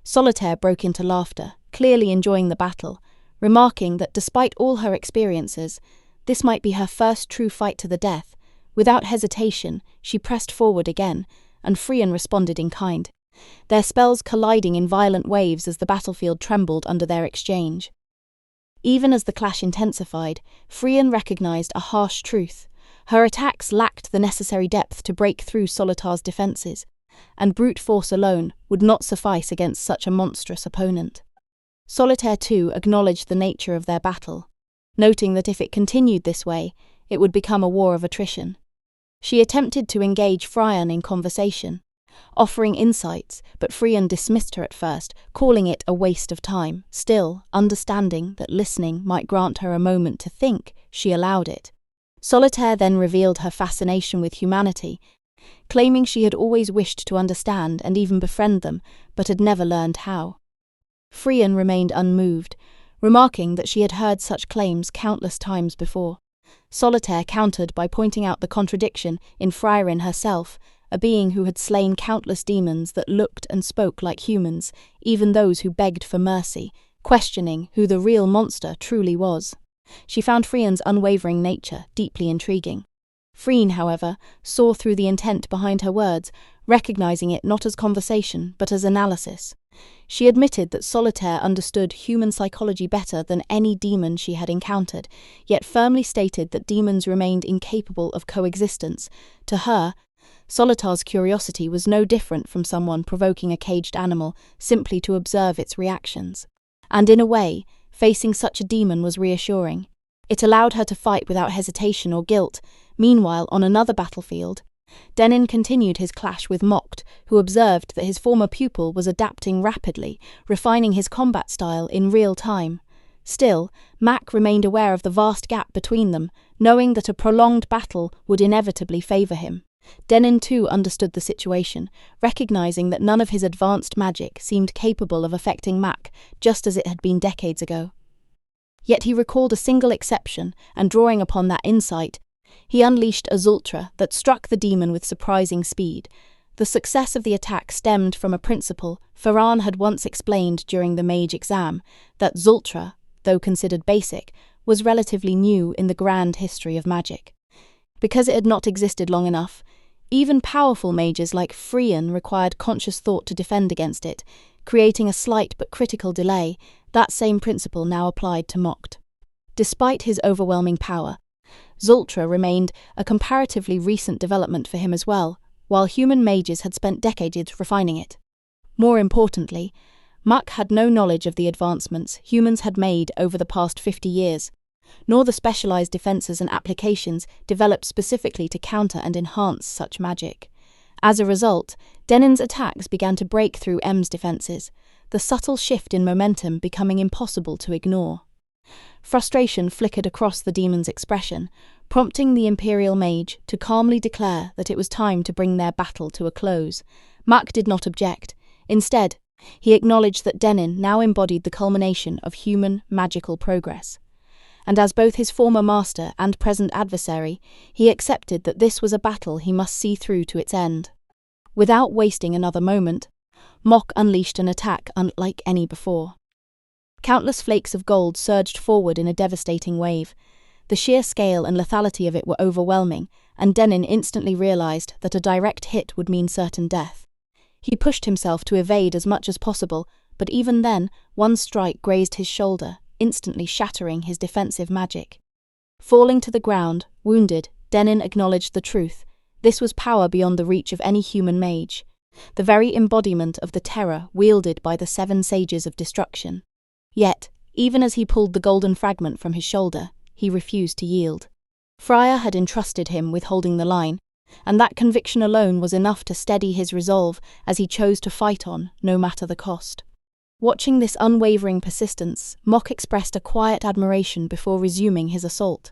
Speaker 1: Solitaire broke into laughter, clearly enjoying the battle, remarking that despite all her experiences, this might be her first true fight to the death. Without hesitation, she pressed forward again, and Frieren responded in kind, their spells colliding in violent waves as the battlefield trembled under their exchange. Even as the clash intensified, Frieren recognized a harsh truth. Her attacks lacked the necessary depth to break through Solitar's defenses, and brute force alone would not suffice against such a monstrous opponent. Solitaire too acknowledged the nature of their battle, noting that if it continued this way, it would become a war of attrition. She attempted to engage Frieren in conversation, offering insights, but Frieren dismissed her at first, calling it a waste of time. Still, understanding that listening might grant her a moment to think, she allowed it. Solitaire then revealed her fascination with humanity, claiming she had always wished to understand and even befriend them, but had never learned how. Frieren remained unmoved, remarking that she had heard such claims countless times before. Solitaire countered by pointing out the contradiction in Frieren herself, a being who had slain countless demons that looked and spoke like humans, even those who begged for mercy, questioning who the real monster truly was. She found Frieren's unwavering nature deeply intriguing. Frieren, however, saw through the intent behind her words, recognizing it not as conversation but as analysis. She admitted that Solitaire understood human psychology better than any demon she had encountered, yet firmly stated that demons remained incapable of coexistence. To her, Solitar's curiosity was no different from someone provoking a caged animal simply to observe its reactions. And in a way, facing such a demon was reassuring. It allowed her to fight without hesitation or guilt. Meanwhile, on another battlefield, Denken continued his clash with Macht, who observed that his former pupil was adapting rapidly, refining his combat style in real time. Still, Mac remained aware of the vast gap between them, knowing that a prolonged battle would inevitably favor him. Denken too understood the situation, recognizing that none of his advanced magic seemed capable of affecting Mac, just as it had been decades ago. Yet he recalled a single exception, and drawing upon that insight, he unleashed a Zultra that struck the demon with surprising speed. The success of the attack stemmed from a principle Frieren had once explained during the mage exam, that Zultra, though considered basic, was relatively new in the grand history of magic. Because it had not existed long enough, even powerful mages like Frieren required conscious thought to defend against it, creating a slight but critical delay. That same principle now applied to Macht. Despite his overwhelming power, Zultra remained a comparatively recent development for him as well, while human mages had spent decades refining it. More importantly, Macht had no knowledge of the advancements humans had made over the past 50 years, nor the specialized defenses and applications developed specifically to counter and enhance such magic. As a result, Denken's attacks began to break through M's defenses, the subtle shift in momentum becoming impossible to ignore. Frustration flickered across the demon's expression, prompting the Imperial Mage to calmly declare that it was time to bring their battle to a close. Macht did not object. Instead, he acknowledged that Denken now embodied the culmination of human magical progress. And as both his former master and present adversary, he accepted that this was a battle he must see through to its end. Without wasting another moment, Macht unleashed an attack unlike any before. Countless flakes of gold surged forward in a devastating wave. The sheer scale and lethality of it were overwhelming, and Denken instantly realized that a direct hit would mean certain death. He pushed himself to evade as much as possible, but even then, one strike grazed his shoulder, instantly shattering his defensive magic. Falling to the ground, wounded, Denken acknowledged the truth. This was power beyond the reach of any human mage, the very embodiment of the terror wielded by the 7 sages of destruction. Yet, even as he pulled the golden fragment from his shoulder, he refused to yield. Frieren had entrusted him with holding the line, and that conviction alone was enough to steady his resolve as he chose to fight on, no matter the cost. Watching this unwavering persistence, Macht expressed a quiet admiration before resuming his assault.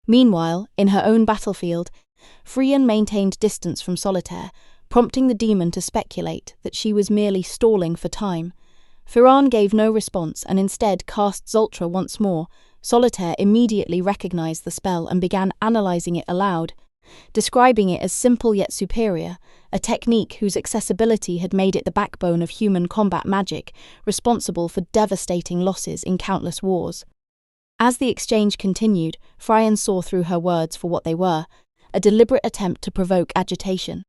Speaker 1: Meanwhile, in her own battlefield, Frieren maintained distance from Solitaire, prompting the demon to speculate that she was merely stalling for time. Frieren gave no response and instead cast Zultra once more. Solitaire immediately recognized the spell and began analyzing it aloud, describing it as simple yet superior, a technique whose accessibility had made it the backbone of human combat magic, responsible for devastating losses in countless wars. As the exchange continued, Frieren saw through her words for what they were, a deliberate attempt to provoke agitation.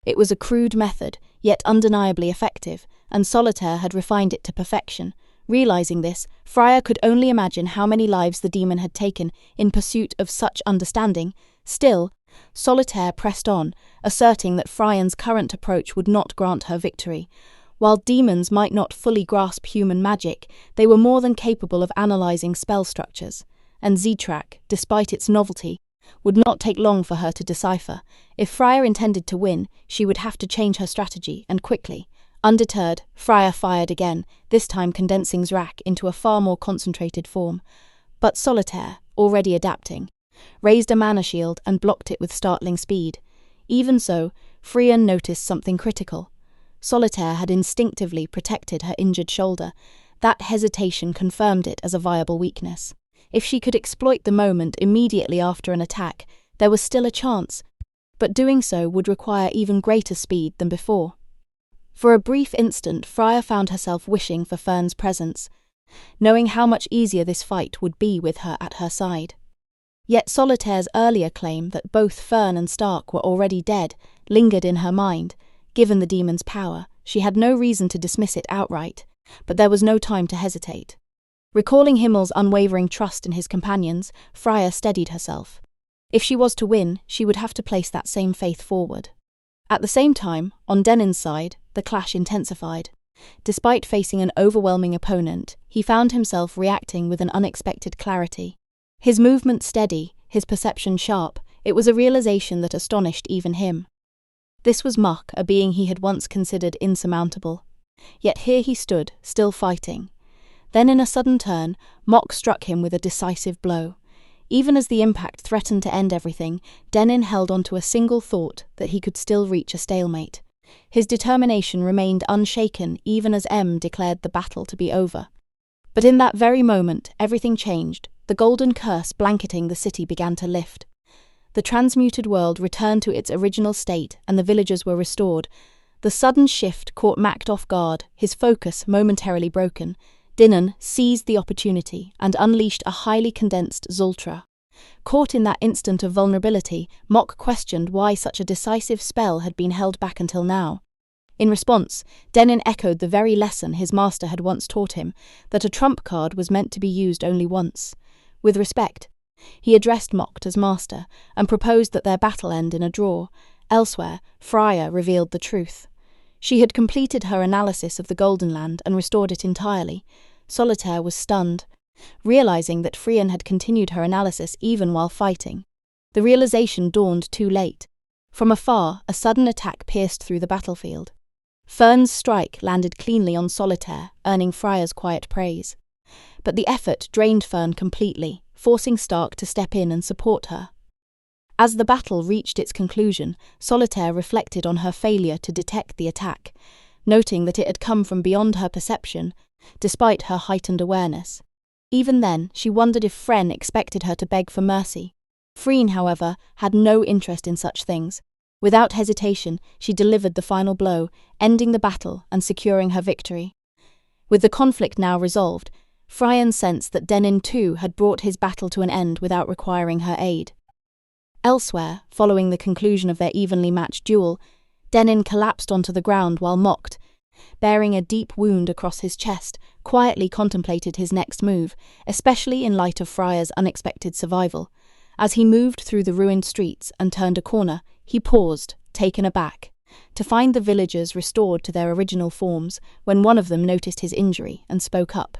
Speaker 1: It was a crude method, yet undeniably effective, and Solitaire had refined it to perfection. Realizing this, Frieren could only imagine how many lives the demon had taken in pursuit of such understanding. Still, Solitaire pressed on, asserting that Frieren's current approach would not grant her victory. While demons might not fully grasp human magic, they were more than capable of analyzing spell structures, and Z-Track, despite its novelty, would not take long for her to decipher. If Frieren intended to win, she would have to change her strategy, and quickly. Undeterred, Frieren fired again, this time condensing Zrak into a far more concentrated form. But Solitaire, already adapting, raised a mana shield and blocked it with startling speed. Even so, Frieren noticed something critical. Solitaire had instinctively protected her injured shoulder. That hesitation confirmed it as a viable weakness. If she could exploit the moment immediately after an attack, there was still a chance, but doing so would require even greater speed than before. For a brief instant, Frieren found herself wishing for Fern's presence, knowing how much easier this fight would be with her at her side. Yet Solitaire's earlier claim that both Fern and Stark were already dead lingered in her mind. Given the demon's power, she had no reason to dismiss it outright, but there was no time to hesitate. Recalling Himmel's unwavering trust in his companions, Frieren steadied herself. If she was to win, she would have to place that same faith forward. At the same time, on Denken's side, the clash intensified. Despite facing an overwhelming opponent, he found himself reacting with an unexpected clarity. His movement steady, his perception sharp, it was a realization that astonished even him. This was Macht, a being he had once considered insurmountable. Yet here he stood, still fighting. Then in a sudden turn, Macht struck him with a decisive blow. Even as the impact threatened to end everything, Denken held on to a single thought that he could still reach a stalemate. His determination remained unshaken even as M declared the battle to be over. But in that very moment, everything changed. The golden curse blanketing the city began to lift. The transmuted world returned to its original state and the villagers were restored. The sudden shift caught Macht off guard, his focus momentarily broken. Denken seized the opportunity and unleashed a highly condensed Zultra. Caught in that instant of vulnerability, Macht questioned why such a decisive spell had been held back until now. In response, Denken echoed the very lesson his master had once taught him, that a trump card was meant to be used only once. With respect, he addressed Macht as master and proposed that their battle end in a draw. Elsewhere, Frieren revealed the truth. She had completed her analysis of the Golden Land and restored it entirely. Solitaire was stunned, realizing that Frieren had continued her analysis even while fighting. The realization dawned too late. From afar, a sudden attack pierced through the battlefield. Fern's strike landed cleanly on Solitaire, earning Frieren's quiet praise. But the effort drained Fern completely, forcing Stark to step in and support her. As the battle reached its conclusion, Solitaire reflected on her failure to detect the attack, noting that it had come from beyond her perception, despite her heightened awareness. Even then, she wondered if Frieren expected her to beg for mercy. Frieren, however, had no interest in such things. Without hesitation, she delivered the final blow, ending the battle and securing her victory. With the conflict now resolved, Frieren sensed that Denken too had brought his battle to an end without requiring her aid. Elsewhere, following the conclusion of their evenly matched duel, Denken collapsed onto the ground while Macht, bearing a deep wound across his chest, quietly contemplated his next move, especially in light of Frieren's unexpected survival. As he moved through the ruined streets and turned a corner, he paused, taken aback, to find the villagers restored to their original forms when one of them noticed his injury and spoke up.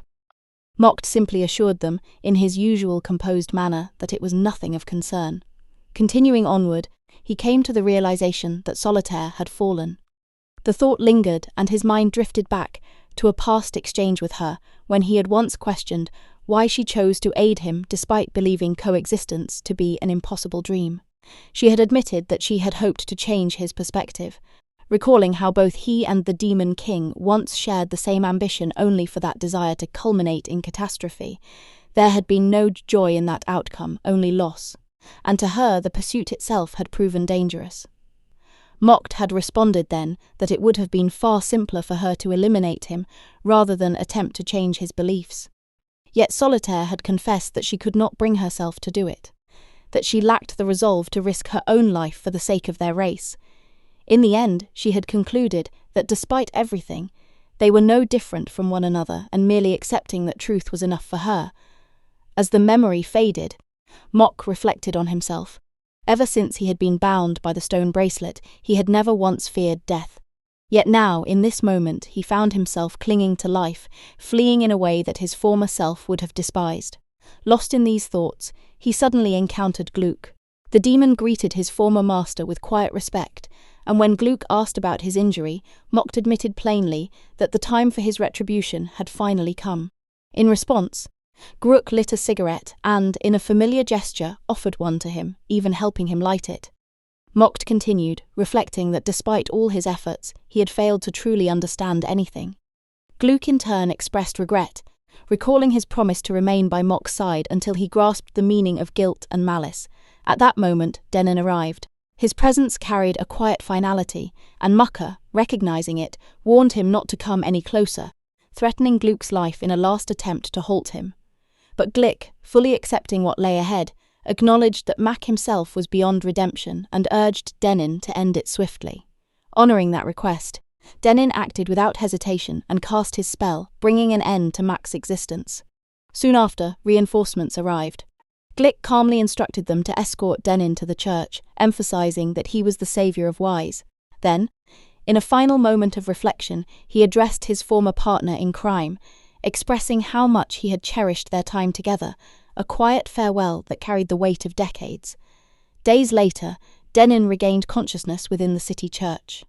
Speaker 1: Macht simply assured them, in his usual composed manner, that it was nothing of concern. Continuing onward, he came to the realization that Solitaire had fallen. The thought lingered and his mind drifted back to a past exchange with her when he had once questioned why she chose to aid him despite believing coexistence to be an impossible dream. She had admitted that she had hoped to change his perspective, recalling how both he and the Demon King once shared the same ambition only for that desire to culminate in catastrophe. There had been no joy in that outcome, only loss, and to her the pursuit itself had proven dangerous. Macht had responded then that it would have been far simpler for her to eliminate him rather than attempt to change his beliefs. Yet Solitaire had confessed that she could not bring herself to do it, that she lacked the resolve to risk her own life for the sake of their race. In the end, she had concluded that despite everything, they were no different from one another, and merely accepting that truth was enough for her. As the memory faded, Macht reflected on himself. Ever since he had been bound by the stone bracelet, he had never once feared death. Yet now, in this moment, he found himself clinging to life, fleeing in a way that his former self would have despised. Lost in these thoughts, he suddenly encountered Gluck. The demon greeted his former master with quiet respect, and when Gluck asked about his injury, Macht admitted plainly that the time for his retribution had finally come. In response, Gluck lit a cigarette and, in a familiar gesture, offered one to him, even helping him light it. Macht continued, reflecting that despite all his efforts, he had failed to truly understand anything. Gluck in turn expressed regret, recalling his promise to remain by Macht's side until he grasped the meaning of guilt and malice. At that moment, Denken arrived. His presence carried a quiet finality, and Macht, recognizing it, warned him not to come any closer, threatening Gluck's life in a last attempt to halt him. But Gluck, fully accepting what lay ahead, acknowledged that Macht himself was beyond redemption and urged Denken to end it swiftly. Honoring that request, Denken acted without hesitation and cast his spell, bringing an end to Macht's existence. Soon after, reinforcements arrived. Gluck calmly instructed them to escort Denken to the church, emphasizing that he was the savior of Weise. Then, in a final moment of reflection, he addressed his former partner in crime, expressing how much he had cherished their time together, a quiet farewell that carried the weight of decades. Days later, Denken regained consciousness within the city church.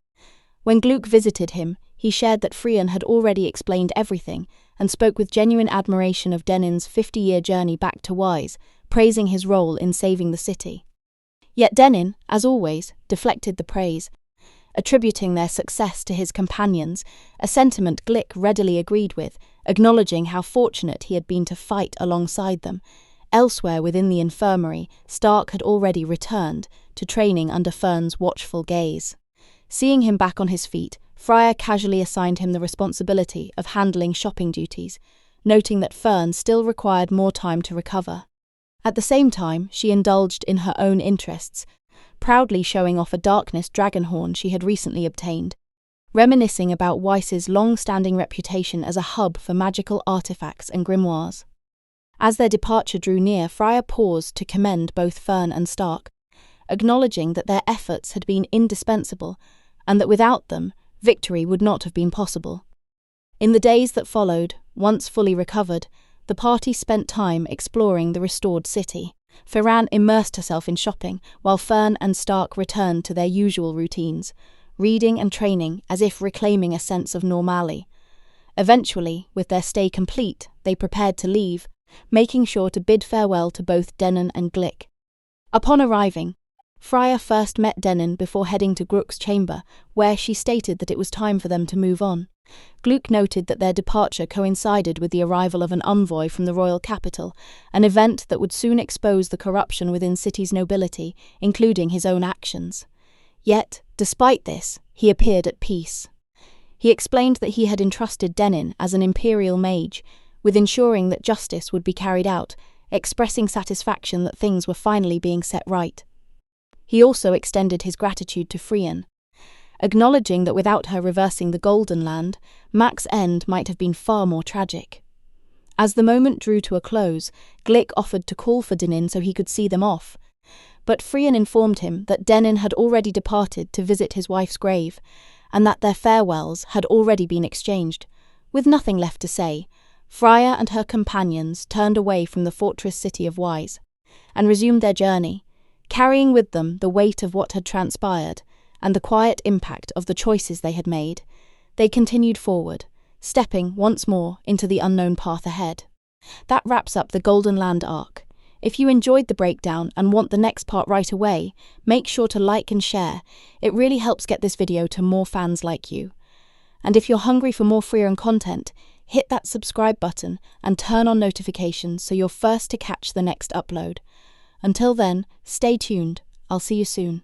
Speaker 1: When Gluck visited him, he shared that Frieren had already explained everything and spoke with genuine admiration of Denken's 50-year journey back to Weise, praising his role in saving the city. Yet Denken, as always, deflected the praise, attributing their success to his companions, a sentiment Gluck readily agreed with, acknowledging how fortunate he had been to fight alongside them. Elsewhere within the infirmary, Stark had already returned to training under Fern's watchful gaze. Seeing him back on his feet, Frieren casually assigned him the responsibility of handling shopping duties, noting that Fern still required more time to recover. At the same time, she indulged in her own interests, proudly showing off a darkness dragon horn she had recently obtained, reminiscing about Weise's long-standing reputation as a hub for magical artifacts and grimoires. As their departure drew near, Frieren paused to commend both Fern and Stark, acknowledging that their efforts had been indispensable and that without them, victory would not have been possible. In the days that followed, once fully recovered, the party spent time exploring the restored city. Frieren immersed herself in shopping, while Fern and Stark returned to their usual routines, reading and training as if reclaiming a sense of normality. Eventually, with their stay complete, they prepared to leave, making sure to bid farewell to both Denken and Glick. Upon arriving, Frieren first met Denken before heading to Gluck's chamber, where she stated that it was time for them to move on. Gluck noted that their departure coincided with the arrival of an envoy from the royal capital, an event that would soon expose the corruption within city's nobility, including his own actions. Yet, despite this, he appeared at peace. He explained that he had entrusted Denken as an imperial mage, with ensuring that justice would be carried out, expressing satisfaction that things were finally being set right. He also extended his gratitude to Frieren, acknowledging that without her reversing the Golden Land, Macht's end might have been far more tragic. As the moment drew to a close, Glick offered to call for Denken so he could see them off, but Frieren informed him that Denken had already departed to visit his wife's grave, and that their farewells had already been exchanged. With nothing left to say, Frieren and her companions turned away from the Fortress City of Weise, and resumed their journey, carrying with them the weight of what had transpired and the quiet impact of the choices they had made. They continued forward, stepping once more into the unknown path ahead. That wraps up the Golden Land arc. If you enjoyed the breakdown and want the next part right away, make sure to like and share. It really helps get this video to more fans like you. And if you're hungry for more Frieren content, hit that subscribe button and turn on notifications so you're first to catch the next upload. Until then, stay tuned. I'll see you soon.